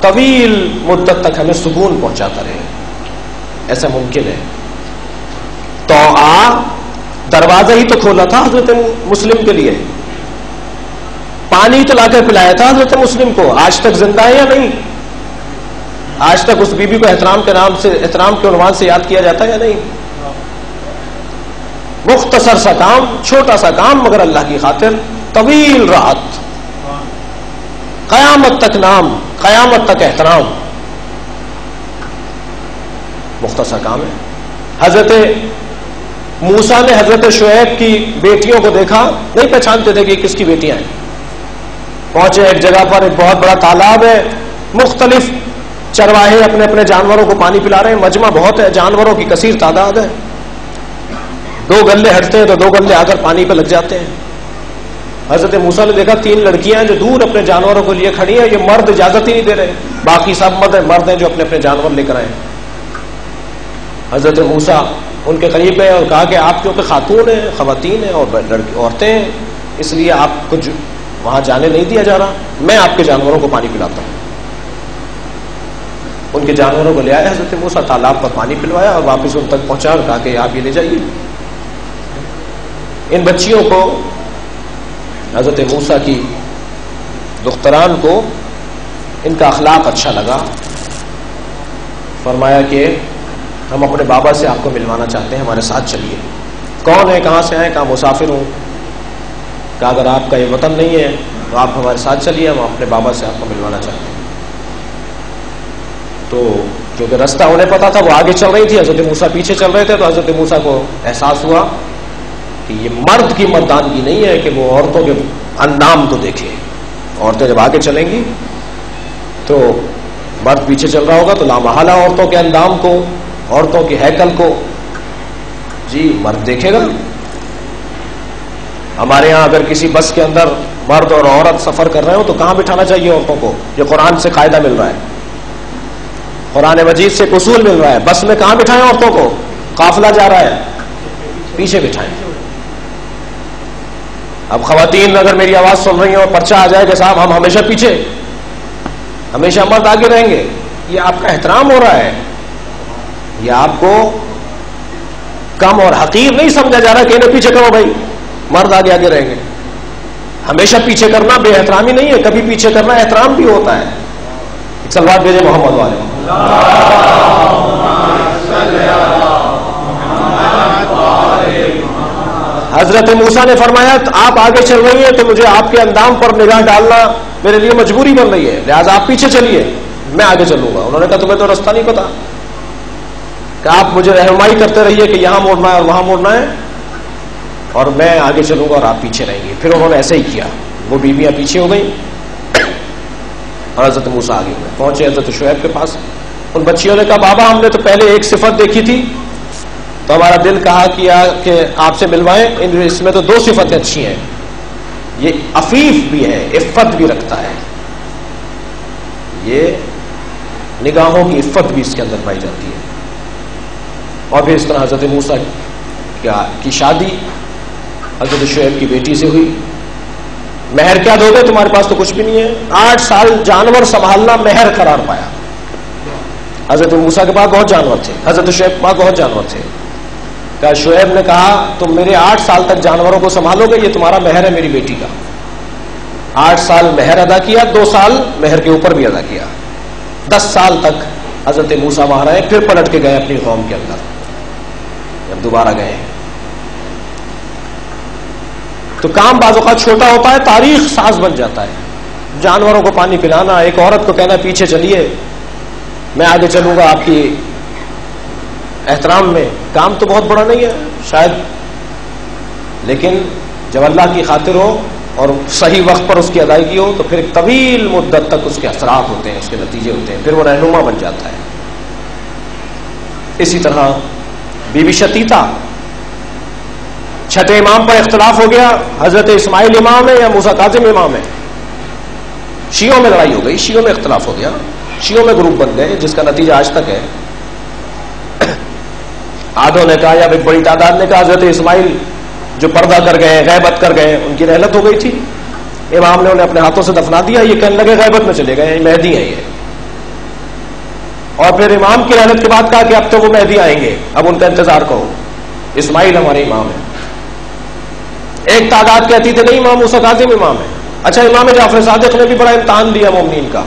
Speaker 2: طویل مدت تک ہمیں سکون پہنچاتا رہے. ایسا ممکن ہے. تو دروازہ ہی تو کھولا تھا حضرت مسلم کے لیے، پانی تو لا کر پلایا تھا حضرت مسلم کو. آج تک زندہ ہے یا نہیں؟ آج تک اس بی بی کو احترام کے نام سے، احترام کے عنوان سے یاد کیا جاتا ہے یا نہیں؟ مختصر سا کام، چھوٹا سا کام، مگر اللہ کی خاطر طویل راحت، قیامت تک نام، قیامت تک احترام. مختصر کام ہے. حضرت موسیٰ نے حضرت شعیب کی بیٹیوں کو دیکھا، نہیں پہچانتے تھے کہ کس کی بیٹیاں ہیں. پہنچے ایک جگہ پر، ایک بہت بڑا تالاب ہے، مختلف چرواہے اپنے اپنے جانوروں کو پانی پلا رہے ہیں. مجمع بہت ہے، جانوروں کی کثیر تعداد ہے. 2 گلے ہٹتے ہیں تو 2 گلے آ کر پانی پہ لگ جاتے ہیں. حضرت موسیٰ نے دیکھا 3 لڑکیاں ہیں جو دور اپنے جانوروں کو لیے کھڑی ہیں. یہ مرد اجازت ہی نہیں دے رہے، باقی سب مرد ہیں جو اپنے اپنے جانور لے کر آئے. حضرت موسیٰ ان کے قریب گئے اور کہا کہ آپ کیونکہ خاتون ہیں، خواتین ہیں اور عورتیں ہیں، اس لیے آپ کو وہاں جانے نہیں دیا جا رہا، میں آپ کے جانوروں کو پانی پلاتا ہوں. ان کے جانوروں کو لے آئے حضرت موسیٰ، تالاب پر پانی پلوایا اور واپس ان تک پہنچا اور کہا کہ آپ یہ لے جائیے. ان بچیوں کو، حضرت موسیٰ کی دختران کو، ان کا اخلاق اچھا لگا. فرمایا کہ ہم اپنے بابا سے آپ کو ملوانا چاہتے ہیں، ہمارے ساتھ چلیے. کون ہے، کہاں سے آئے؟ کہاں مسافر ہوں. کہا اگر آپ کا یہ وطن نہیں ہے تو آپ ہمارے ساتھ چلیے، ہم اپنے بابا سے آپ کو ملوانا چاہتے ہیں. تو کیونکہ رستہ انہیں پتا تھا، وہ آگے چل رہی تھی، حضرت موسیٰ پیچھے چل رہے تھے. تو حضرت موسیٰ کو احساس ہوا کہ یہ مرد کی مردانگی نہیں ہے کہ وہ عورتوں کے اندام کو دیکھے. عورتیں جب آگے چلیں گی تو مرد پیچھے چل رہا ہوگا تو لامحالہ عورتوں کے اندام کو، عورتوں کی ہیکل کو جی مرد دیکھے گا. ہمارے ہاں اگر کسی بس کے اندر مرد اور عورت سفر کر رہے ہو تو کہاں بٹھانا چاہیے عورتوں کو؟ یہ قرآن سے قاعدہ مل رہا ہے، قرآن مجید سے اصول مل رہا ہے. بس میں کہاں بٹھائیں عورتوں کو؟ قافلہ جا رہا ہے، پیچھے بٹھائیں. اب خواتین اگر میری آواز سن رہی ہیں اور پرچہ آ جائے کہ صاحب ہم ہمیشہ پیچھے، ہمیشہ مرد آگے رہیں گے، یہ آپ کا احترام ہو رہا ہے، یہ آپ کو کم اور حقیر نہیں سمجھا جا رہا کہ انہیں پیچھے کرو بھائی، مرد آگے آگے رہیں گے۔ ہمیشہ پیچھے کرنا بے احترامی نہیں ہے، کبھی پیچھے کرنا احترام بھی ہوتا ہے۔ ایک سلوات بھیجے محمد والے۔ حضرت موسیٰ نے فرمایا آپ آگے چل رہی ہیں تو مجھے آپ کے اندام پر نگاہ ڈالنا میرے لیے مجبوری بن رہی ہے، لہذا آپ پیچھے چلیے، میں آگے چلوں گا۔ انہوں نے کہا تمہیں تو رستہ نہیں پتا، کہ آپ مجھے رہنمائی کرتے رہیے کہ یہاں موڑنا ہے اور وہاں موڑنا ہے، اور میں آگے چلوں گا اور آپ پیچھے رہیں گے۔ پھر انہوں نے ایسے ہی کیا، وہ بیویاں پیچھے ہو گئیں اور حضرت موسیٰ آگے ہوئے، پہنچے حضرت شعیب کے پاس۔ ان بچیوں نے کہا بابا ہم نے تو پہلے ایک صفت دیکھی تھی تو ہمارا دل کہا کیا کہ آپ سے ملوائیں، اس میں تو دو صفتیں اچھی ہیں، یہ عفیف بھی ہے، عفت بھی رکھتا ہے، یہ نگاہوں کی عفت بھی اس کے اندر پائی جاتی ہے۔ اور پھر اس طرح حضرت موسیٰ کی شادی حضرت شعیب کی بیٹی سے ہوئی۔ مہر کیا دو گے، تمہارے پاس تو کچھ بھی نہیں ہے۔ 8 سال جانور سنبھالنا مہر قرار پایا۔ حضرت موسیٰ کے پاس بہت جانور تھے، حضرت شعیب کے پاس بہت جانور تھے۔ کہ شعیب نے کہا تم میرے 8 سال تک جانوروں کو سنبھالو گے، یہ تمہارا مہر ہے میری بیٹی کا۔ 8 سال مہر ادا کیا، 2 سال مہر کے اوپر بھی ادا کیا۔ 10 سال تک حضرت موسیٰ وہاں رہے، پھر پلٹ کے گئے اپنی قوم کے اندر۔ جب دوبارہ گئے تو کام بعض اوقات چھوٹا ہوتا ہے، تاریخ ساز بن جاتا ہے۔ جانوروں کو پانی پلانا، ایک عورت کو کہنا پیچھے چلیے میں آگے چلوں گا آپ کی احترام میں، کام تو بہت بڑا نہیں ہے شاید، لیکن جب اللہ کی خاطر ہو اور صحیح وقت پر اس کی ادائیگی ہو تو پھر ایک طویل مدت تک اس کے اثرات ہوتے ہیں، اس کے نتیجے ہوتے ہیں، پھر وہ رہنما بن جاتا ہے۔ اسی طرح بی بی شتیتا، چھٹے امام پر اختلاف ہو گیا، حضرت اسماعیل امام ہے یا موسیٰ کاظم امام ہے، شیعوں میں لڑائی ہو گئی، شیعوں میں اختلاف ہو گیا، شیعوں میں گروپ بن گئے جس کا نتیجہ آج تک ہے۔ آدھوں نے کہا یا ایک بڑی تعداد نے کہا حضرت اسماعیل جو پردہ کر گئے، غیبت کر گئے، ان کی رحلت ہو گئی تھی، امام نے انہیں اپنے ہاتھوں سے دفنا دیا، یہ کہنے لگے غیبت میں چلے گئے، مہدی ہیں یہ۔ اور پھر امام کی رحلت کے بعد کہا کہ اب تو وہ مہدی آئیں گے، اب ان کا انتظار کرو، اسماعیل ہمارے امام ہیں۔ ایک تعداد کہتی تھی نہیں امام موسیٰ کاظم امام ہے۔ اچھا امام جعفر صادق نے بھی بڑا امتحان دیا مومنین کا،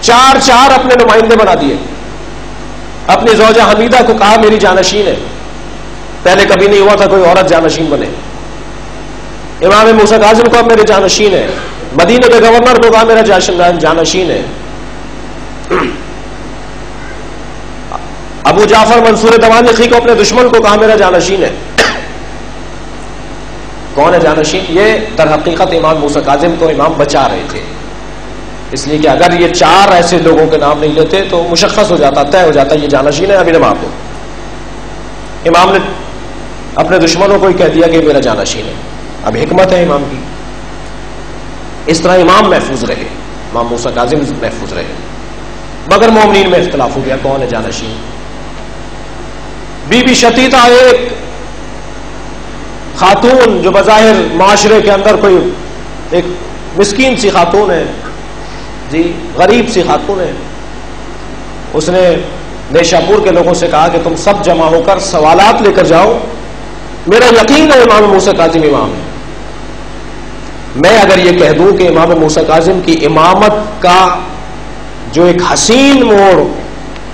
Speaker 2: 4 اپنے نمائندے بنا دیے، اپنی زوجہ حمیدہ کو کہا میری جانشین ہے، پہلے کبھی نہیں ہوا تھا کوئی عورت جانشین بنے۔ امام موسیٰ کاظم کو اب میرے جانشین ہے، مدینے کے گورنر کو کہا میرا جانشین ہے، ابو جعفر منصور دوانقی کو اپنے دشمن کو کہا میرا جانشین ہے۔ کون ہے جانشین؟ یہ در حقیقت امام موسیٰ کاظم کو امام بچا رہے تھے، اس لیے کہ اگر یہ 4 ایسے لوگوں کے نام نہیں لیتے تو مشخص ہو جاتا، طے ہو جاتا یہ جانشین ہے، اب انہیں مار دو۔ امام نے اپنے دشمنوں کو ہی کہہ دیا کہ میرا جانشین ہے، اب حکمت ہے امام کی۔ اس طرح امام محفوظ رہے، امام موسیٰ کاظم محفوظ رہے، مگر مومنین میں اختلاف ہو گیا کون ہے جانشین۔ بی بی شتیتا ایک خاتون جو بظاہر معاشرے کے اندر کوئی ایک مسکین سی خاتون ہے، جی غریب سی خاتون ہے، اس نے نیشاپور کے لوگوں سے کہا کہ تم سب جمع ہو کر سوالات لے کر جاؤ، میرا یقین ہے امام موسیٰ کاظم امام ہے، میں اگر یہ کہہ دوں کہ امام موسیٰ کاظم کی امامت کا جو ایک حسین موڑ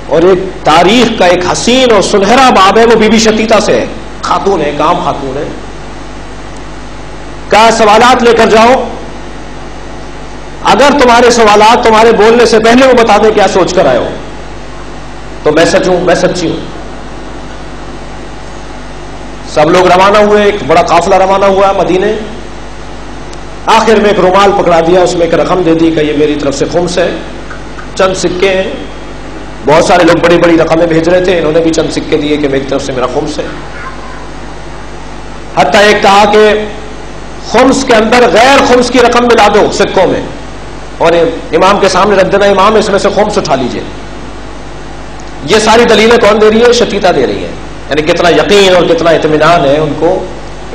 Speaker 2: اور ایک تاریخ کا ایک حسین اور سنہرا باب ہے وہ بی بی شتیتا سے ہے، خاتون ہے، کام خاتون ہے، کہا سوالات لے کر جاؤ، اگر تمہارے سوالات تمہارے بولنے سے پہلے وہ بتا دیں کیا سوچ کر آئے ہو تو میں سچ ہوں، میں سچی ہوں۔ سب لوگ روانہ ہوئے، ایک بڑا قافلہ روانہ ہوا مدینے، آخر میں ایک رومال پکڑا دیا، اس میں ایک رقم دے دی کہ یہ میری طرف سے خمس ہے، چند سکے ہیں، بہت سارے لوگ بڑی بڑی رقمیں بھیج رہے تھے، انہوں نے بھی چند سکے دیے کہ میری طرف سے میرا خمس ہے، حتیٰ ایک کہا کہ خمس کے اندر غیر خمس کی رقم ملا دو سکوں میں اور امام کے سامنے رکھ دینا، امام اس میں سے خمس اٹھا لیجئے۔ یہ ساری دلیلیں کون دے رہی ہے؟ شتیتا دے رہی ہے، یعنی کتنا یقین اور کتنا اطمینان ہے ان کو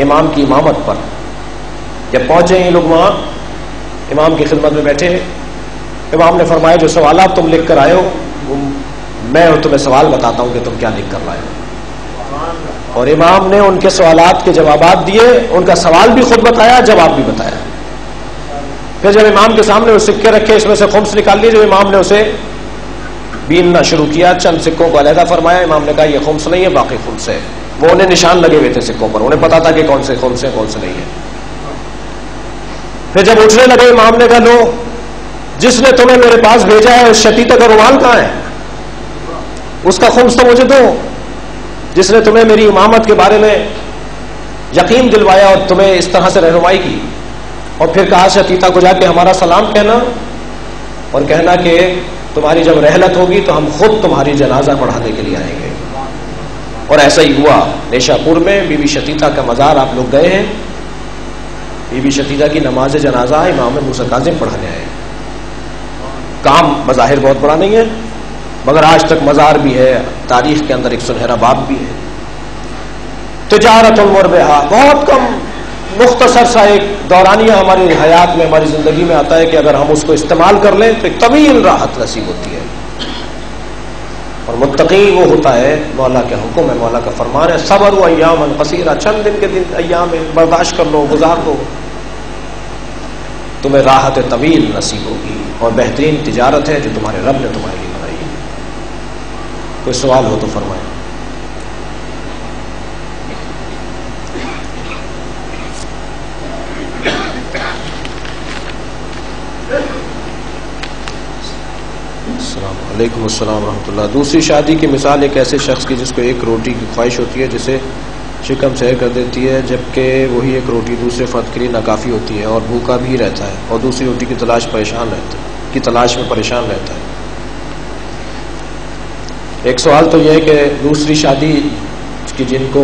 Speaker 2: امام کی امامت پر۔ جب پہنچے یہ لوگ وہاں امام کی خدمت میں بیٹھے امام نے فرمایا جو سوالات تم لکھ کر آئے ہو میں تمہیں سوال بتاتا ہوں کہ تم کیا لکھ کر لائے ہو. اور امام نے ان کے سوالات کے جوابات دیے، ان کا سوال بھی خود بتایا، جواب بھی بتایا. پھر جب امام کے سامنے وہ سکے رکھے، اس میں سے خمس نکال لیے، جب امام نے اسے بیننا شروع کیا، چند سکوں کو علیحدہ فرمایا، امام نے کہا یہ خمس نہیں ہے، باقی خمس ہے. وہ انہیں نشان لگے ہوئے تھے سکوں پر، انہیں پتا تھا کہ کون سے خمس ہیں کون سے نہیں ہے. پھر جب اٹھنے لگے امام نے کہا لو، جس نے تمہیں میرے پاس بھیجا ہے اس شتیتہ کا رومال کہاں ہے؟ اس کا خمس تو مجھے دو. جس نے تمہیں میری امامت کے بارے میں یقین دلوایا اور تمہیں اس طرح سے رہنمائی کی، اور پھر کہا شتیتہ کو جا کے ہمارا سلام کہنا اور کہنا کہ تمہاری جب رحلت ہوگی تو ہم خود تمہاری جنازہ پڑھانے کے لیے آئیں گے. اور ایسا ہی ہوا. نیشا پور میں بی بی شتیتہ کا مزار آپ لوگ گئے ہیں، بی بی شتیتہ کی نماز جنازہ امام موسیٰ کاظم پڑھانے آئے. کام بظاہر بہت بڑا نہیں ہے، مگر آج تک مزار بھی ہے، تاریخ کے اندر ایک سنہرا باب بھی ہے. تجارت المربحہ، بہت کم مختصر سا ایک دورانیہ ہماری حیات میں، ہماری زندگی میں آتا ہے کہ اگر ہم اس کو استعمال کر لیں تو ایک طویل راحت نصیب ہوتی ہے. اور متقی وہ ہوتا ہے، مولا کا حکم ہے، مولا کا فرمان ہے، صبر و ایام قصیرہ، چند دن کے دن ایام برداشت کر لو، گزار لو، تمہیں راحت طویل نصیب ہوگی. اور بہترین تجارت ہے جو تمہارے رب نے تمہارے لیے بنائی ہے. کوئی سوال ہو تو فرمائیں. وعلیکم السلام ورحمۃ اللہ. دوسری شادی کی مثال ایک ایسے شخص کی جس کو ایک روٹی کی خواہش ہوتی ہے جسے شکم سیر کر دیتی ہے، جبکہ وہی ایک روٹی دوسرے فرد کے لیے ناکافی ہوتی ہے اور بھوکا بھی رہتا ہے اور دوسری روٹی کی تلاش میں پریشان رہتا ہے. ایک سوال تو یہ ہے کہ دوسری شادی کی جن کو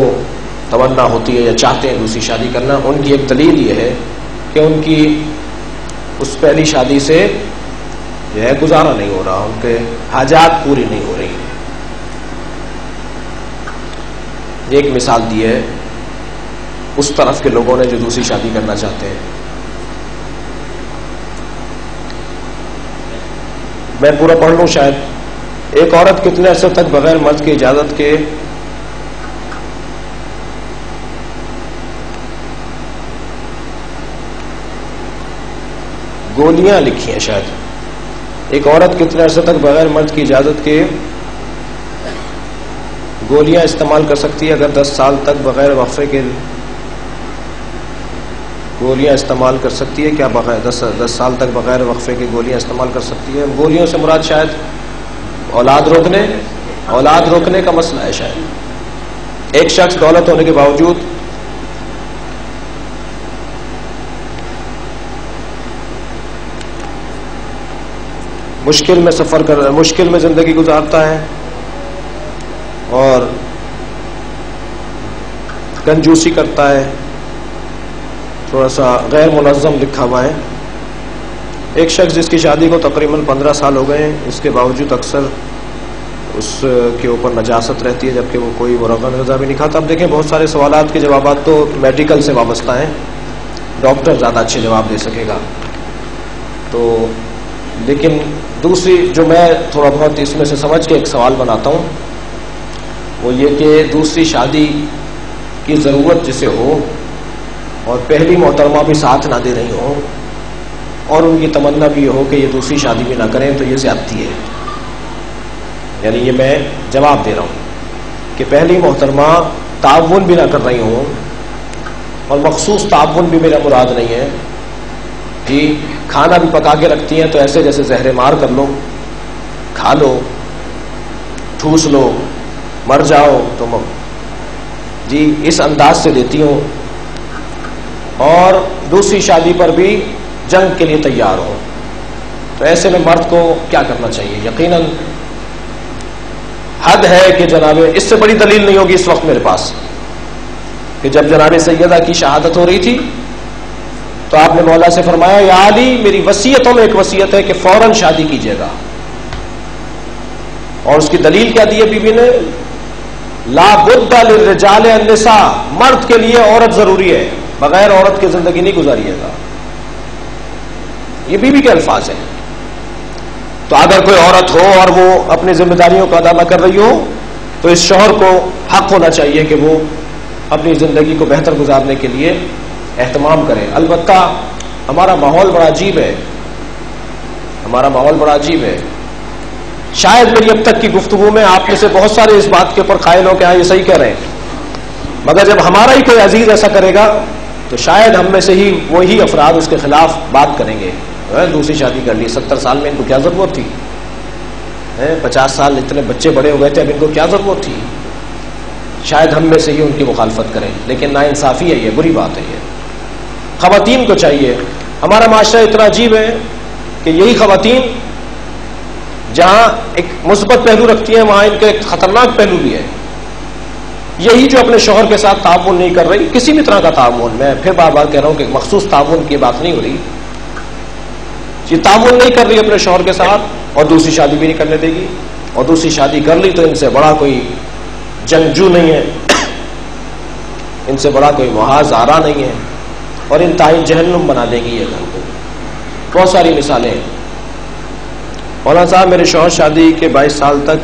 Speaker 2: تمنا ہوتی ہے یا چاہتے ہیں دوسری شادی کرنا، ان کی ایک دلیل یہ ہے کہ ان کی اس پہلی شادی سے جو ہے گزارا نہیں ہو رہا، ان کے حاجات پوری نہیں ہو رہی. ایک مثال دی ہے اس طرف کے لوگوں نے جو دوسری شادی کرنا چاہتے ہیں. میں پورا پڑھ لوں شاید. ایک عورت کتنے عرصے تک بغیر مرد کی اجازت کے گولیاں لکھی ہیں شاید. ایک عورت کتنے عرصے تک بغیر مرد کی اجازت کے گولیاں استعمال کر سکتی ہے؟ اگر 10 سال تک بغیر وقفے کے گولیاں استعمال کر سکتی ہے، کیا بغیر 10 سال تک بغیر وقفے کے گولیاں استعمال کر سکتی ہے؟ گولیوں سے مراد شاید اولاد روکنے کا مسئلہ ہے شاید. ایک شخص دولت ہونے کے باوجود مشکل میں زندگی گزارتا ہے اور کنجوسی کرتا ہے، تھوڑا سا غیر منظم لکھا ہوا ہے. ایک شخص جس کی شادی کو تقریباً 15 سال ہو گئے ہیں، اس کے باوجود اکثر اس کے اوپر نجاست رہتی ہے جبکہ وہ کوئی مرغن غذا بھی نہیں کھاتا. اب دیکھیں بہت سارے سوالات کے جوابات تو میڈیکل سے وابستہ ہیں، ڈاکٹر زیادہ اچھے جواب دے سکے گا. تو لیکن دوسری جو میں تھوڑا بہت اس میں سے سمجھ کے ایک سوال بناتا ہوں وہ یہ کہ دوسری شادی کی ضرورت جسے ہو اور پہلی محترمہ بھی ساتھ نہ دے رہی ہو اور ان کی تمنا بھی یہ ہو کہ یہ دوسری شادی بھی نہ کریں تو یہ زیادتی ہے. یعنی یہ میں جواب دے رہا ہوں کہ پہلی محترمہ تعاون بھی نہ کر رہی ہوں، اور مخصوص تعاون بھی میرا مراد نہیں ہے جی کھانا بھی پکا کے رکھتی ہیں تو ایسے جیسے زہر مار کر لو، کھا لو، ٹھوس لو، مر جاؤ تم، جی اس انداز سے دیتی ہوں، اور دوسری شادی پر بھی جنگ کے لیے تیار ہو. تو ایسے میں مرد کو کیا کرنا چاہیے؟ یقیناً حد ہے کہ جناب اس سے بڑی دلیل نہیں ہوگی اس وقت میرے پاس کہ جب جناب سیدہ کی شہادت ہو رہی تھی تو آپ نے مولا سے فرمایا یا علی میری وصیتوں میں ایک وصیت ہے کہ فوراً شادی کیجیے گا. اور اس کی دلیل کیا دی ہے بی بی نے؟ لا بد للرجال النساء، مرد کے لیے عورت ضروری ہے، بغیر عورت کی زندگی نہیں گزاریے گا. یہ بی بی کے الفاظ ہیں. تو اگر کوئی عورت ہو اور وہ اپنی ذمہ داریوں کو ادا نہ کر رہی ہو تو اس شوہر کو حق ہونا چاہیے کہ وہ اپنی زندگی کو بہتر گزارنے کے لیے اہتمام کرے. البتہ ہمارا ماحول بڑا عجیب ہے، ہمارا ماحول بڑا عجیب ہے. شاید میری اب تک کی گفتگو میں آپ میں سے بہت سارے اس بات کے اوپر قائل ہو کہ ہاں یہ صحیح کہہ رہے ہیں، مگر جب ہمارا ہی کوئی عزیز ایسا کرے گا تو شاید ہم میں سے ہی وہی افراد اس کے خلاف بات کریں گے. دوسری شادی کر لی، 70 سال میں ان کو کیا ضرورت تھی؟ 50 سال اتنے بچے بڑے ہو گئے تھے، اب ان کو کیا ضرورت تھی؟ شاید ہم میں سے ہی ان کی مخالفت کریں، لیکن ناانصافی ہے، یہ بری بات ہے. یہ خواتین کو چاہیے، ہمارا معاشرہ اتنا عجیب ہے کہ یہی خواتین جہاں ایک مثبت پہلو رکھتی ہیں وہاں ان کا ایک خطرناک پہلو بھی ہے. یہی جو اپنے شوہر کے ساتھ تعاون نہیں کر رہی، کسی بھی طرح کا تعاون، میں پھر بار بار کہہ رہا ہوں کہ مخصوص تعاون کی بات نہیں ہو رہی، یہ تعاون نہیں کر رہی اپنے شوہر کے ساتھ اور دوسری شادی بھی نہیں کرنے دے گی، اور دوسری شادی کر لی تو ان سے بڑا کوئی جنگجو نہیں ہے، ان سے بڑا کوئی محاذ آرا نہیں ہے، اور انتہائی جہنم بنا دے گی یہ گھر کو. بہت ساری مثالیں ہیں. مولانا صاحب میرے شوہر شادی کے 22 سال تک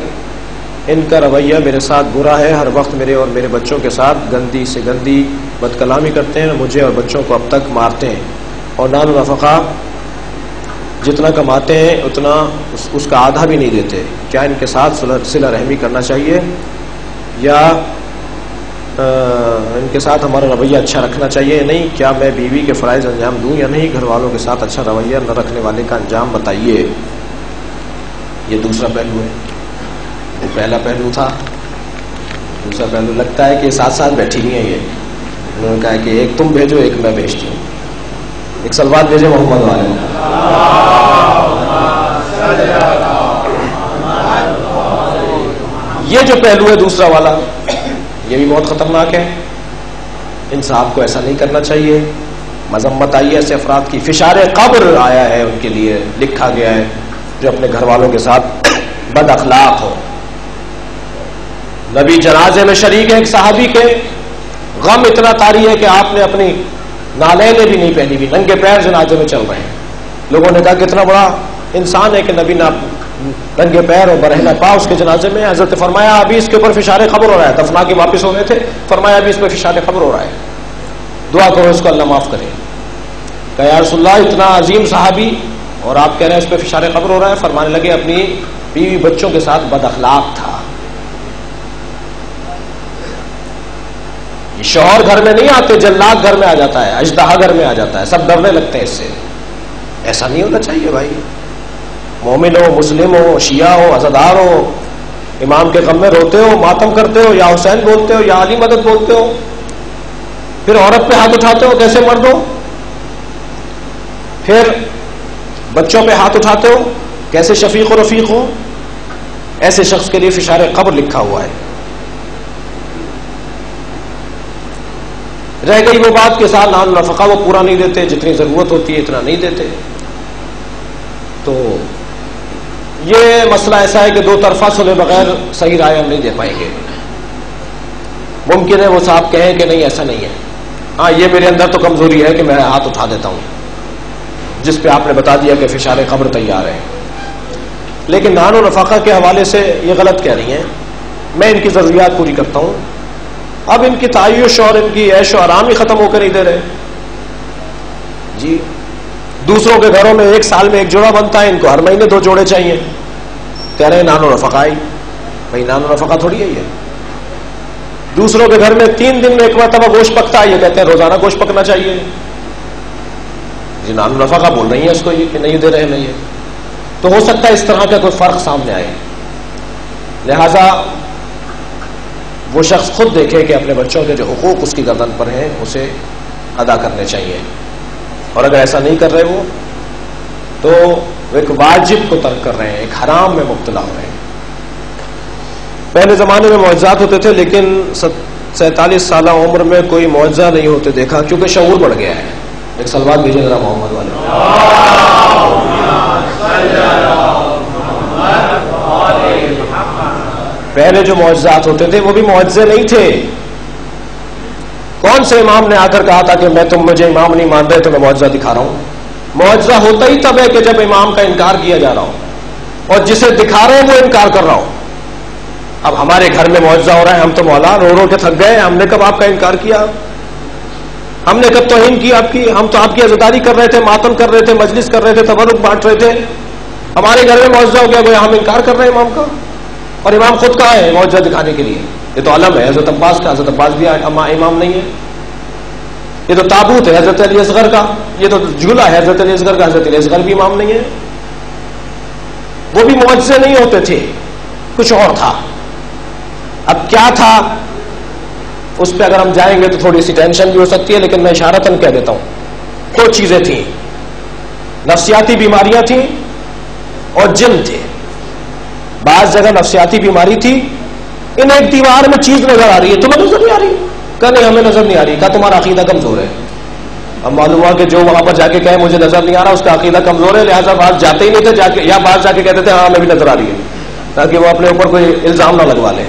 Speaker 2: ان کا رویہ میرے ساتھ برا ہے، ہر وقت میرے اور میرے بچوں کے ساتھ گندی سے گندی بد کلامی کرتے ہیں، مجھے اور بچوں کو اب تک مارتے ہیں، اور نان و نفقہ جتنا کماتے ہیں اتنا اس کا آدھا بھی نہیں دیتے. کیا ان کے ساتھ صلہ رحمی کرنا چاہیے یا ان کے ساتھ ہمارا رویہ اچھا رکھنا چاہیے؟ نہیں. کیا میں بیوی کے فرائض انجام دوں یا نہیں؟ گھر والوں کے ساتھ اچھا رویہ نہ رکھنے والے کا انجام بتائیے. یہ دوسرا پہلو ہے. وہ پہلا پہلو تھا، دوسرا پہلو لگتا ہے کہ ساتھ ساتھ بیٹھی ہوئی ہیں. یہ انہوں نے کہا کہ ایک تم بھیجو ایک میں بھیجتی ہوں. ایک سلوات بھیجے محمد والے. یہ جو پہلو ہے دوسرا والا، یہ بھی بہت خطرناک ہے. انصاف کو ایسا نہیں کرنا چاہیے. مذمت آئی ہے ایسے افراد کی. فشار قبر آیا ہے ان کے لیے، لکھا گیا ہے جو اپنے گھر والوں کے ساتھ بد اخلاق ہو. نبی جنازے میں شریک ہے ایک صحابی کے، غم اتنا طاری ہے کہ آپ نے اپنی نالینیں بھی نہیں پہنی ہوئی، ننگے پیر جنازے میں چل رہے ہیں. لوگوں نے کہا کتنا بڑا انسان ہے کہ نبی ننگے پیر اور برہنہ پا اس کے جنازے میں. حضرت فرمایا ابھی اس کے اوپر فشار خبر ہو رہا ہے. دفنا کے واپس ہو گئے تھے، فرمایا ابھی اس پہ فشار خبر ہو رہا ہے، دعا کرو اس کو اللہ معاف کرے. کہا یا رسول اللہ اتنا عظیم صحابی اور آپ کہہ رہے ہیں اس پہ فشار خبر ہو رہا ہے. فرمانے لگے اپنی بیوی بچوں کے ساتھ بد اخلاق تھا. یہ شوہر گھر میں نہیں آتے، جلات گھر میں آ جاتا ہے، اژدہا گھر میں آ جاتا ہے، سب ڈرنے لگتے ہیں اس سے. ایسا نہیں ہونا چاہیے بھائی. مومن ہو، مسلم ہو، شیعہ ہو، عزادار ہو، امام کے غم میں روتے ہو، ماتم کرتے ہو، یا حسین بولتے ہو یا علی مدد بولتے ہو، پھر عورت پہ ہاتھ اٹھاتے ہو کیسے مرد ہو، پھر بچوں پہ ہاتھ اٹھاتے ہو کیسے شفیق و رفیق ہو. ایسے شخص کے لیے فشار قبر لکھا ہوا ہے. رہ گئی وہ بات کے ساتھ نان نفقہ وہ پورا نہیں دیتے، جتنی ضرورت ہوتی ہے اتنا نہیں دیتے. تو یہ مسئلہ ایسا ہے کہ دو طرفہ سنے بغیر صحیح رائے ہم نہیں دے پائیں گے. ممکن ہے وہ صاحب کہیں کہ نہیں ایسا نہیں ہے، ہاں یہ میرے اندر تو کمزوری ہے کہ میں ہاتھ اٹھا دیتا ہوں، جس پہ آپ نے بتا دیا کہ فشار قبر تیار ہے. لیکن نان و نفقہ کے حوالے سے یہ غلط کہہ رہی ہیں. میں ان کی ضروریات پوری کرتا ہوں، اب ان کی تعیش اور ان کی عیش و آرام ہی ختم ہو کر نہیں دے رہے. جی دوسروں کے گھروں میں ایک سال میں ایک جوڑا بنتا ہے، ان کو ہر مہینے 2 جوڑے چاہیے. کہہ رہے ہیں نان و نفقہ آئی. بھائی نان و نفقہ تھوڑی ہے یہ. دوسروں کے گھر میں 3 دن میں ایک مرتبہ گوشت پکتا ہے، یہ کہتے ہیں روزانہ گوشت پکنا چاہیے. جی نان و نفقہ بول رہی ہیں اس کو یہ کہ نہیں دے رہے ہیں یہ. تو ہو سکتا ہے اس طرح کا کوئی فرق سامنے آئے. لہذا وہ شخص خود دیکھے کہ اپنے بچوں کے جو حقوق اس کی گردن پر ہیں اسے ادا کرنے چاہیے، اور اگر ایسا نہیں کر رہے وہ تو ایک واجب کو ترک کر رہے ہیں، ایک حرام میں مبتلا ہو رہے ہیں. پہلے زمانے میں معجزات ہوتے تھے، لیکن 47 سالہ عمر میں کوئی معجزہ نہیں ہوتے دیکھا، کیونکہ شعور بڑھ گیا ہے. ایک سلوات بھیجے ذرا محمد والے. پہلے جو معجزات ہوتے تھے وہ بھی معجزے نہیں تھے. کون سے امام نے آ کر کہا تھا کہ میں تم مجھے امام نہیں مان رہے تو میں معجزہ دکھا رہا ہوں؟ معجزہ ہوتا ہی تب ہے کہ جب امام کا انکار کیا جا رہا ہو. اور جسے دکھا رہے ہیں وہ انکار کر رہا ہو. اب ہمارے گھر میں معجزہ ہو رہا ہے, ہم تو مولا رو رو کے تھک گئے, ہم نے کب آپ کا انکار کیا, ہم نے کب توہین کی آپ کی, ہم تو آپ کی عزاداری کر رہے تھے, ماتم کر رہے تھے, مجلس کر رہے تھے, تبرک بانٹ رہے تھے, ہمارے گھر میں معجزہ ہو گیا, گویا ہم انکار کر رہے ہیں امام کا. اور امام خود کہاں ہے معجزہ دکھانے کے لیے؟ یہ تو علم ہے حضرت عباس کا, حضرت عباس بھی امام نہیں ہے. یہ تو تابوت ہے حضرت علی اصغر کا, یہ تو جھولا ہے حضرت علی اصغر کا, حضرت علی اصغر بھی امام نہیں ہے. وہ بھی معجزے نہیں ہوتے تھے, کچھ اور تھا. اب کیا تھا اس پہ اگر ہم جائیں گے تو تھوڑی سی ٹینشن بھی ہو سکتی ہے, لیکن میں اشارتاً کہہ دیتا ہوں. دو چیزیں تھیں, نفسیاتی بیماریاں تھیں اور جن تھے. بعض جگہ نفسیاتی بیماری تھی, انہیں ایک دیوار میں چیز نظر آ رہی ہے, تمہیں نظر نہیں آ رہی, کہ نہیں ہمیں نظر نہیں آ رہی, کہا تمہارا عقیدہ کمزور ہے. اب معلوم ہوا کہ جو وہاں پر جا کے کہے مجھے نظر نہیں آ رہا اس کا عقیدہ کمزور ہے, لہٰذا بعض جاتے ہی نہیں تھے جا کے, یا بعض جا کے کہتے تھے ہاں ہمیں بھی نظر آ رہی ہے, تاکہ وہ اپنے اوپر کوئی الزام نہ لگوا لیں.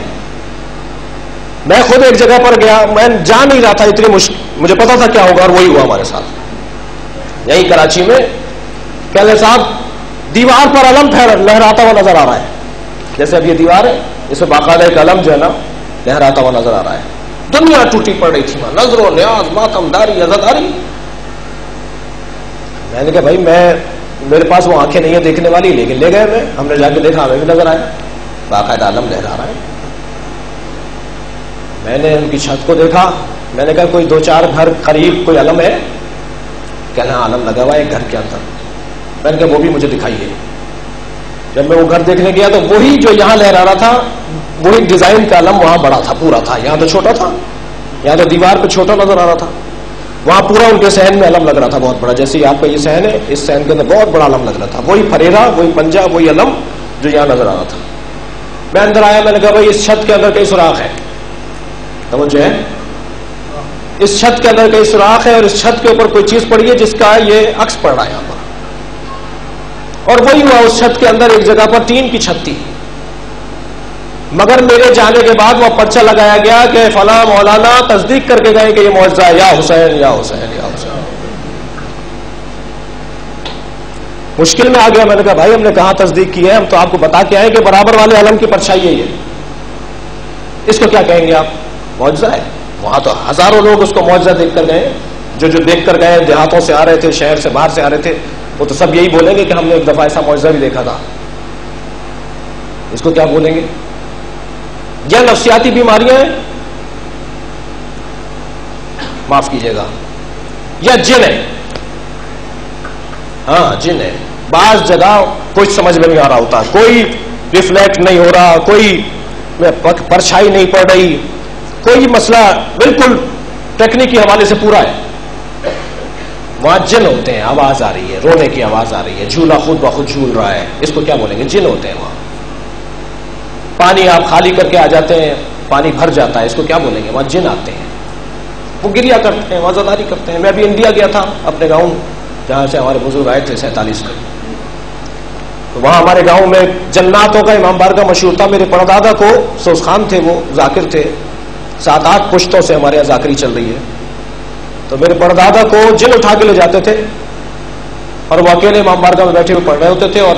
Speaker 2: میں خود ایک جگہ پر گیا, میں جا نہیں رہا تھا, اتنی مشکل, مجھے پتا تھا کیا ہوگا, اور وہی ہوا ہمارے ساتھ. یہی کراچی میں کہتے صاحب دیوار پر علم لہراتا ہوا نظر آ رہا ہے, جیسے اب یہ دیوار ہے اس میں باقاعدہ ایک علم جو ہے نا لہراتا ہوا نظر آ رہا ہے. دنیا ٹوٹی پڑ رہی تھی, نظر و نیاز, ماتم داری, عزاداری. میں نے کہا بھائی میرے پاس وہ آنکھیں نہیں ہیں دیکھنے والی, لیکن لے گئے ہم نے جا کے دیکھا, ہمیں بھی نظر آیا باقاعدہ علم لہرا رہا ہے. میں نے ان کی چھت کو دیکھا, میں نے کہا کوئی 2-4 گھر قریب کوئی علم ہے؟ کہنا علم لگا ہوا ہے ایک گھر کے اندر. میں نے کہا وہ بھی مجھے دکھائیے. جب میں وہ گھر دیکھنے گیا تو وہی جو یہاں لہرا رہا تھا وہی ڈیزائن کا علم وہاں بڑا تھا, پورا تھا. یہاں تو چھوٹا تھا, یہاں تو دیوار پہ چھوٹا نظر آ رہا تھا, وہاں پورا ان کے صحن میں علم لگ رہا تھا بہت بڑا. جیسے آپ کا یہ صحن ہے, اس صحن کے اندر بہت بڑا علم لگ رہا تھا, وہی پھریرا, وہی پنجا, وہی علم جو یہاں نظر آ رہا تھا. میں اندر آیا, میں نے کہا بھائی اس چھت کے اندر کئی سوراخ ہے, توجہ ہے, اس چھت کے اندر کئی سوراخ ہے, اور اس چھت کے اوپر کوئی چیز پڑی ہے جس کا یہ عکس پڑ رہا ہے یہاں پر. اور وہی ہوا, اس چھت کے اندر ایک جگہ پر ٹین کی چھت تھی, مگر میرے جانے کے بعد وہ پرچہ لگایا گیا کہ فلاں مولانا تصدیق کر کے گئے کہ یہ معجزہ ہے, یا حسین یا حسین یا حسین. مشکل میں آ گیا. میں نے کہا بھائی ہم نے کہاں تصدیق کی ہے, ہم تو آپ کو بتا کے آئے کہ برابر والے علم کی پرچھائی ہے, اس کو کیا کہیں گے آپ, معجزہ ہے. وہاں تو ہزاروں لوگ اس کو معجزہ دیکھ کر گئے, جو دیکھ کر گئے, دیہاتوں سے آ رہے تھے, شہر سے باہر سے آ رہے تھے, وہ تو سب یہی بولیں گے کہ ہم نے ایک دفعہ ایسا معجزہ بھی دیکھا تھا. اس کو کیا بولیں گے؟ یا نفسیاتی بیماریاں ہیں, معاف کیجیے گا, یا جن ہے. ہاں جن ہے. بعض جگہ کچھ سمجھ میں نہیں آ رہا ہوتا, کوئی ریفلیکٹ نہیں ہو رہا, کوئی پرچھائی نہیں پڑ رہی, کوئی مسئلہ بالکل ٹیکنیک کے حوالے سے پورا ہے. وہاں جن ہوتے ہیں, آواز آ رہی ہے, رونے کی آواز آ رہی ہے, جھولا خود بخود جھول رہا ہے, اس کو کیا بولیں گے؟ جن ہوتے ہیں. وہاں پانی آپ خالی کر کے آ جاتے ہیں, پانی بھر جاتا ہے, اس کو کیا بولیں گے؟ وہاں جن آتے ہیں, وہ گریا کرتے ہیں, وازاداری کرتے ہیں. میں ابھی انڈیا گیا تھا اپنے گاؤں, جہاں سے ہمارے بزرگ آئے تھے 47 میں, تو وہاں ہمارے گاؤں میں جناتوں کا امام بارگاہ مشہور تھا. میرے پردادا کو سوز خان تھے, وہ ذاکر تھے, 7-8 پشتوں سے ہمارے یہاں ذاکری چل رہی ہے. تو میرے پردادا کو جن اٹھا کے لے جاتے تھے, اور وہ اکیلے امام بارگاہ میں بیٹھے ہوئے پڑھ رہے ہوتے تھے, اور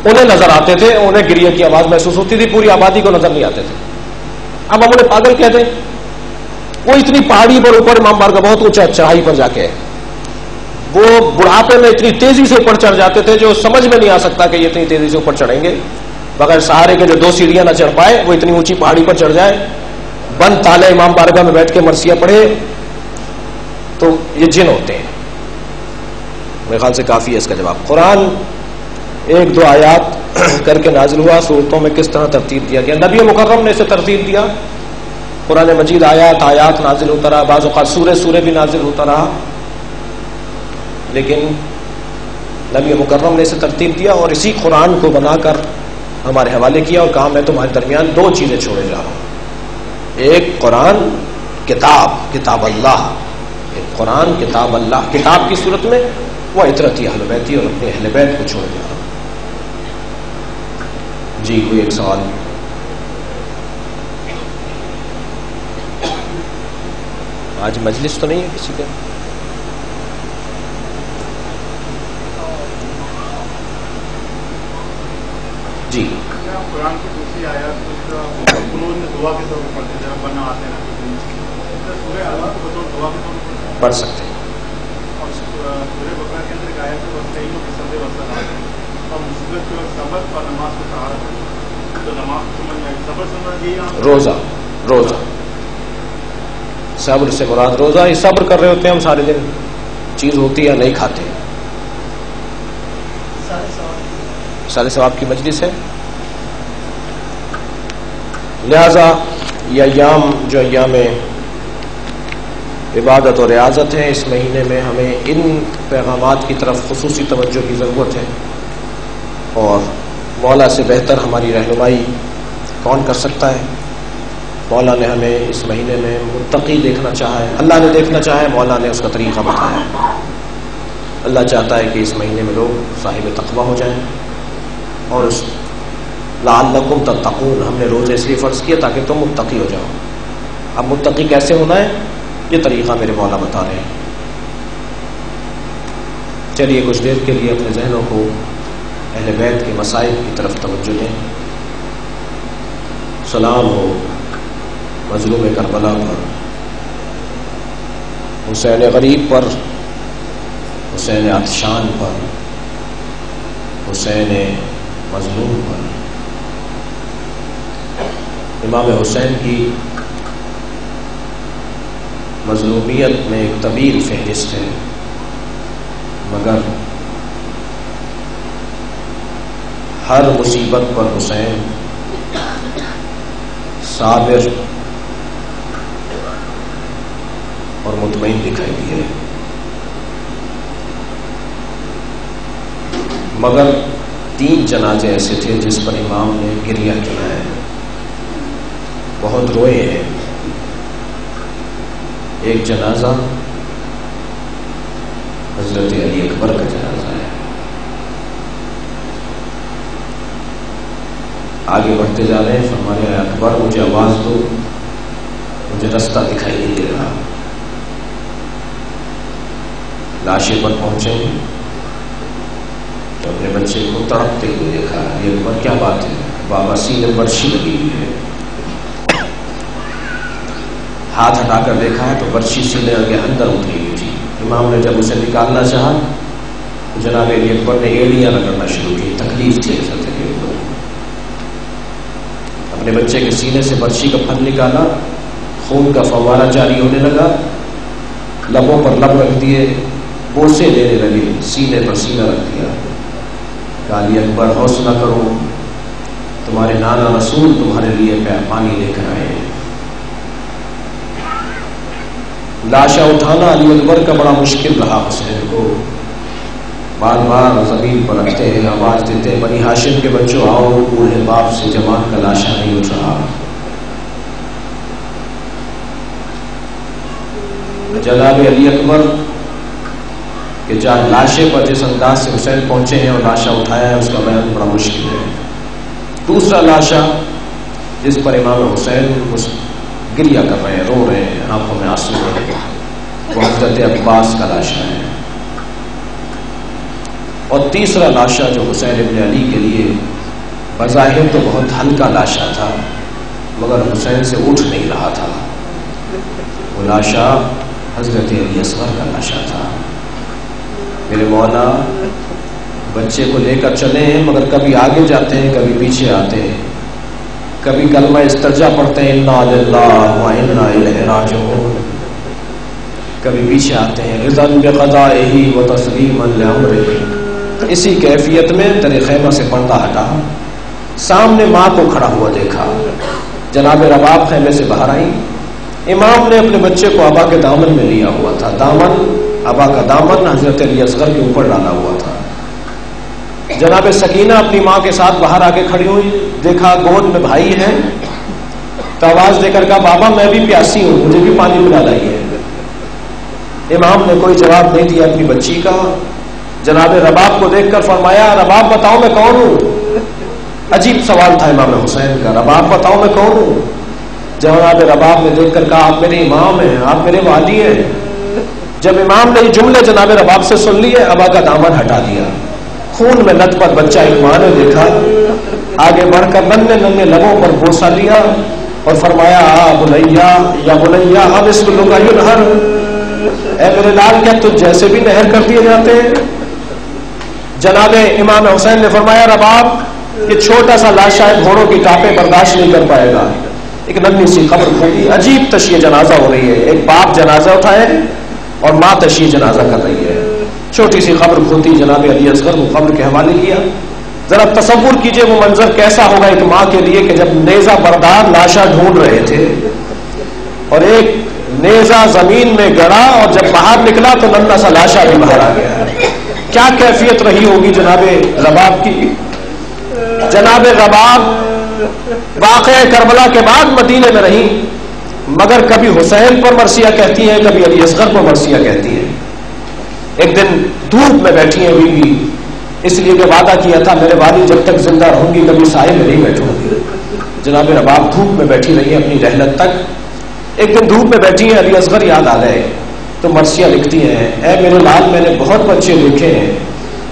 Speaker 2: انہیں نظر آتے تھے, انہیں گریے کی آواز محسوس ہوتی تھی, پوری آبادی کو نظر نہیں آتے تھے. اب ہم انہیں پاگل کہتے ہیں. وہ اتنی پہاڑی پر اوپر امام بارگاہ بہت اونچا چڑھائی پر جا کے, وہ بڑھاپے میں اتنی تیزی سے اوپر چڑھ جاتے تھے جو سمجھ میں نہیں آ سکتا کہ یہ اتنی تیزی سے اوپر چڑھیں گے, بغیر سہارے کے جو 2 سیڑھیاں نہ چڑھ پائے, وہ اتنی اونچی پہاڑی پر چڑھ جائے, بند تالے امام بارگاہ میں بیٹھ کے مرثیہ پڑھے. تو یہ جن ہوتے ہیں. میرے خیال سے کافی ہے اس کا جواب. قرآن 1-2 آیات کر کے نازل ہوا, صورتوں میں کس طرح ترتیب دیا گیا. نبی مکرم نے اسے ترتیب دیا. قرآن مجید آیات نازل ہوتا رہا, بعض اوقات سورے بھی نازل ہوتا رہا, لیکن نبی مکرم نے اسے ترتیب دیا, اور اسی قرآن کو بنا کر ہمارے حوالے کیا, اور کہا میں تمہارے درمیان 2 چیزیں چھوڑے جا رہا ہوں. ایک قرآن کتاب اللہ, ایک قرآن کتاب اللہ, کتاب کی صورت میں وہ عطرتی اہل بیتی اور اپنے اہل بیت کو چھوڑ جا رہا ہوں. جی کوئی ایک سوال؟ آج مجلس تو نہیں ہے کسی کا؟
Speaker 3: دعا کے طور پر پڑھتے ہیں جب بنا آتے ہیں سورہ اللہ کو بطور دعا کے طور پر
Speaker 2: پڑھ سکتے ہیں.
Speaker 3: اور سورہ بقرہ کے اندر ایک آیت ہے وَاسْتَعِینُوا بِالصَّبْرِ وَالصَّلَاةِ اور مصیبت کے وقت صبر اور نماز کو سہارا کرو. تو نماز سمجھ میں آئی صبر سمجھ گئی
Speaker 2: روزہ صبر سے مراد روزہ. یہ صبر کر رہے ہوتے ہیں ہم سارے دن, چیز ہوتی ہے نہیں کھاتے. سارے ثواب کی مجلس ہے. لہذا یہ ایام جو ایام عبادت اور ریاضت ہیں, اس مہینے میں ہمیں ان پیغامات کی طرف خصوصی توجہ کی ضرورت ہے. اور مولا سے بہتر ہماری رہنمائی کون کر سکتا ہے؟ مولا نے ہمیں اس مہینے میں متقی دیکھنا چاہا ہے, اللہ نے دیکھنا چاہا ہے, مولا نے اس کا طریقہ بتایا ہے. اللہ چاہتا ہے کہ اس مہینے میں لوگ صاحب تقویٰ ہو جائیں. اور اس لعلکم تتقون, ہم نے روزے اس لیے فرض کیا تاکہ تم متقی ہو جاؤ. اب متقی کیسے ہونا ہے یہ طریقہ میرے مولا بتا رہے ہیں. چلیے کچھ دیر کے لیے اپنے ذہنوں کو اہل بیت کے مصائب کی طرف توجہ دیں. سلام ہو مظلوم کربلا پر, حسین غریب پر, حسین عطشان پر, حسین مظلوم پر. امام حسین کی مظلومیت میں ایک طویل فہرست ہے, مگر ہر مصیبت پر حسین صابر اور مطمئن دکھائی دیے. مگر 3 جنازے ایسے تھے جس پر امام نے گریہ کیا ہے, بہت روئے ہیں. ایک جنازہ حضرت علی اکبر کا جنازہ ہے. آگے بڑھتے جا رہے ہیں, فرما رہے ہیں اکبر مجھے آواز دو, مجھے رستہ دکھائی نہیں دے رہا. لاشے پر پہنچے تو اپنے بچے کو تڑپتے ہوئے دیکھا. یہ اکبر کیا بات ہے؟ بابا سینے برچھی لگی ہوئی ہے. ہاتھ ہٹا کر دیکھا ہے تو برچھی سینے کے اندر اتری ہوئی تھی. امام نے جب اسے نکالنا چاہا تو جناب علی اکبر نے ایڑیاں رگڑنا شروع کی. تکلیف تھی حضرت علی اکبر. اپنے بچے کے سینے سے برچھی کا پھن نکالا, خون کا فوارہ جاری ہونے لگا, لبوں پر لب رکھ دیے, بوسے دینے لگے, سینے پر سینہ رکھ دیا. کہا علی اکبر حوصلہ کرو, تمہارے نانا رسول تمہارے لیے پانی لے کر آئے. لاشا اٹھانا علی اکبر کا بڑا مشکل رہا. حسین کو بار بار زمین پر رکھتے ہیں, آواز دیتے ہیں بنی ہاشم کے بچوں آؤ, بوڑھے باپ سے جوان کا لاشا نہیں اٹھ رہا. جناب علی اکبر کہ جہاں لاشے پر جس انداز سے حسین پہنچے ہیں اور لاشا اٹھایا ہے اس کا بیان بڑا مشکل ہے. دوسرا لاشا جس پر امام حسین گریہ کر رہے ہیں, رو رہے ہیں, آنکھوں میں آنسو ہیں, وہ حضرت عباس کا لاشا ہے. اور تیسرا لاشا جو حسین ابن علی کے لیے بظاہر تو بہت ہلکا لاشا تھا مگر حسین سے اٹھ نہیں رہا تھا, وہ لاشا حضرت علی اصغر کا لاشا تھا. میرے مولا بچے کو لے کر چلے ہیں مگر کبھی آگے جاتے ہیں کبھی پیچھے آتے ہیں, کبھی کلمہ استرجا پڑھتے ہیں انا للہ و انا الیہ راجعون, کبھی پیچھے آتے ہیں رضا بقضائہ و تسلیما لامرہ. اسی کیفیت میں تیرے خیمہ سے پردہ ہٹا, سامنے ماں کو کھڑا ہوا دیکھا. جناب رباب خیمے سے باہر آئی. امام نے اپنے بچے کو ابا کے دامن میں لیا ہوا تھا. دامن ابا کا دامن حضرت علی اصغر کے اوپر ڈالا ہوا تھا. جناب سکینہ اپنی ماں کے ساتھ باہر آ کے کھڑی ہوئی, دیکھا گود میں بھائی ہے تو آواز دے کر کہا بابا میں بھی پیاسی ہوں, مجھے بھی پانی پلا لائیے. امام نے کوئی جواب نہیں دیا اپنی بچی کا. جناب رباب کو دیکھ کر فرمایا رباب بتاؤ میں کون ہوں. عجیب سوال تھا امام حسین کا, رباب بتاؤ میں کون ہوں. جناب رباب نے دیکھ کر کہا آپ میرے امام ہیں, آپ میرے والی ہیں. جب امام نے یہ جملے جناب رباب سے سن لیے ابا کا دامن ہٹا دیا. خون میں لت پت بچہ ایک ماں نے دیکھا, آگے بڑھ کر ننھے ننھے لبوں پر بوسہ لیا, اور فرمایا بنیا یا بنیا اب اس کو لوگ ینہر، اے میرے لال کیا تجھ جیسے بھی نہر کر دیے جاتے ہیں؟ جناب امام حسین نے فرمایا رباب یہ چھوٹا سا لاشا ہے، گھوڑوں کی ٹاپیں برداشت نہیں کر پائے گا۔ ایک ننھی سی قبر کھلی، عجیب تشیع جنازہ ہو رہی ہے، ایک باپ جنازہ اٹھائے اور ماں تشیع جنازہ کر رہی ہے، چھوٹی سی قبر کھلتی، جناب علی اصغر کو قبر کے حوالے کیا۔ ذرا تصور کیجئے وہ منظر کیسا ہوگا ایک ماں کے لیے کہ جب نیزہ بردار لاشا ڈھونڈ رہے تھے اور ایک نیزہ زمین میں گڑا اور جب باہر نکلا تو ننھا سا لاشا بھی باہر آ گیا، کیا کیفیت رہی ہوگی جناب رباب کی۔ جناب رباب واقعہ کربلا کے بعد مدینے میں رہی، مگر کبھی حسین پر مرثیہ کہتی ہیں، کبھی علی اصغر پر مرثیہ کہتی ہیں۔ ایک دن دھوپ میں بیٹھی ہیں بیوی، اس لیے کہ وعدہ کیا تھا میرے والد جب تک زندہ رہوں گی کبھی سائے میں نہیں بیٹھوں گی۔ جناب رباب دھوپ میں بیٹھی رہی اپنی رحلت تک۔ ایک دن دھوپ میں بیٹھی ہیں، علی اصغر یاد آ گئے تو مرثیہ لکھتی ہیں، اے میرے لال میں نے بہت بچے دیکھے ہیں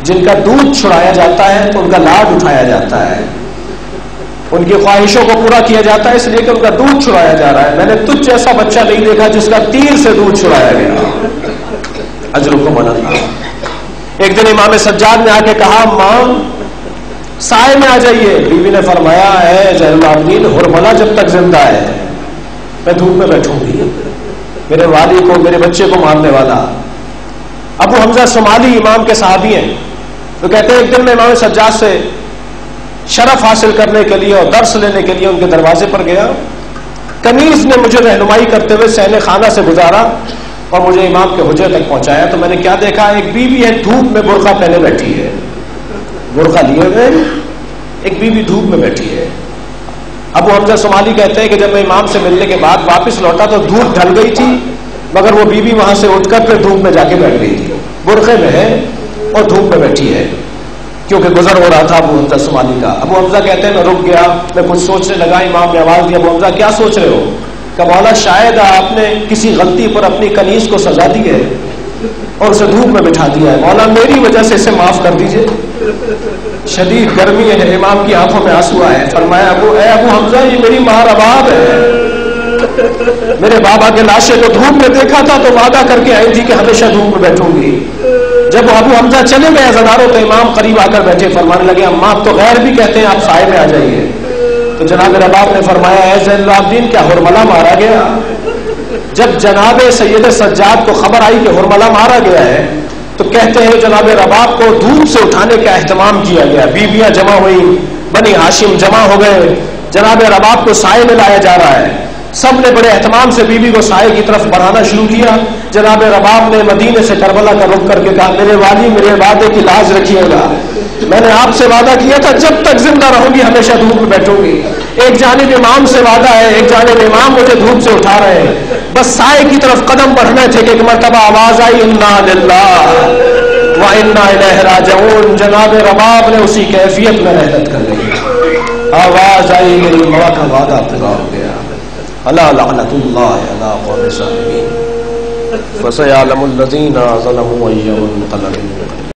Speaker 2: جن کا دودھ چھڑایا جاتا ہے تو ان کا لاڈ اٹھایا جاتا ہے، ان کی خواہشوں کو پورا کیا جاتا ہے اس لیے کہ ان کا دودھ چھڑایا جا رہا ہے، میں نے تجھ جیسا بچہ نہیں دیکھا جس کا تیر سے دودھ چھڑایا گیا، اجرکم علی اللہ۔ ایک دن امام سجاد نے آ کے کہا ماں سائے میں آ جائیے، بیوی نے فرمایا اے زین العابدین حرملہ جب تک زندہ ہے میں دھوپ میں بیٹھوں گی، میرے والی کو میرے بچے کو مارنے والا۔ ابو حمزہ صومالی امام کے صحابی ہیں، وہ کہتے ہیں ایک دن میں امام سجاد سے شرف حاصل کرنے کے لیے اور درس لینے کے لیے ان کے دروازے پر گیا، کنیز نے مجھے رہنمائی کرتے ہوئے صحن خانہ سے گزارا اور مجھے امام کے حجرے تک پہنچایا تو میں نے کیا دیکھا، ایک بیوی ہے دھوپ میں برقع پہنے بیٹھی ہے، برقع لیے ہوئے ایک بیوی دھوپ میں بیٹھی ہے۔ ابو حمزہ صومالی کہتے ہیں کہ جب میں امام سے ملنے کے بعد واپس لوٹا تو دھوپ ڈھل گئی تھی، مگر وہ بیوی وہاں سے اٹھ کر پھر دھوپ میں جا کے بیٹھ گئی تھی، برقعے میں ہے اور دھوپ میں بیٹھی ہے، کیونکہ گزر ہو رہا تھا ابو حمزہ صومالی کا۔ ابو حمزہ کہتے ہیں میں رک گیا، میں کچھ سوچنے لگا، امام نے آواز دی ابو حمزہ کیا سوچ رہے ہو؟ کہ مولا شاید آپ نے کسی غلطی پر اپنی کنیز کو سزا دی ہے اور اسے دھوپ میں بٹھا دیا ہے، مولا میری وجہ سے اسے معاف کر دیجئے۔ شدید گرمی ہے، امام کی آنکھوں میں آنسو آئے، فرمایا اے ابو حمزہ یہ میری ماں رباب ہے، میرے بابا کے لاشے کو دھوپ میں دیکھا تھا تو وعدہ کر کے آئی تھی کہ ہمیشہ دھوپ میں بیٹھوں گی۔ جب وہ ابو حمزہ چلے گئے ازناروں تو امام قریب آ کر بیٹھے، فرمانے لگے اماں آپ تو غیر بھی کہتے ہیں، آپ سائے میں آ جائیے۔ تو جناب رباب نے فرمایا اے زین العابدین کیا حرملہ مارا گیا؟ جب جناب سید سجاد کو خبر آئی کہ حرملہ مارا گیا ہے تو کہتے ہیں جناب رباب کو دھوپ سے اٹھانے کا اہتمام کیا گیا، بیویاں جمع ہوئی، بنی ہاشم جمع ہو گئے، جناب رباب کو سائے میں لایا جا رہا ہے، سب نے بڑے اہتمام سے بیوی کو سائے کی طرف بڑھانا شروع کیا۔ جناب رباب نے مدینے سے کربلا کا رخ کر کے کہا میرے والی میرے وعدے کی لاج رکھیے گا، میں نے آپ سے وعدہ کیا تھا جب تک زندہ رہوں گی ہمیشہ دھوپ میں بیٹھوں گی۔ ایک جانب امام سے وعدہ ہے، ایک جانب امام مجھے دھوپ سے اٹھا رہے ہیں، بس سائے کی طرف قدم بڑھنے تھے کہ ایک مرتبہ آواز آئی انا للہ وانا الیہ راجعون۔ جناب رباب نے اسی کیفیت میں رحلت کر لی، آواز آئی میری موت کا وعدہ پورا ہو گیا۔ الا لعنۃ اللہ علی قوم الظالمین فسیعلم الذین ظلموا ای منقلب۔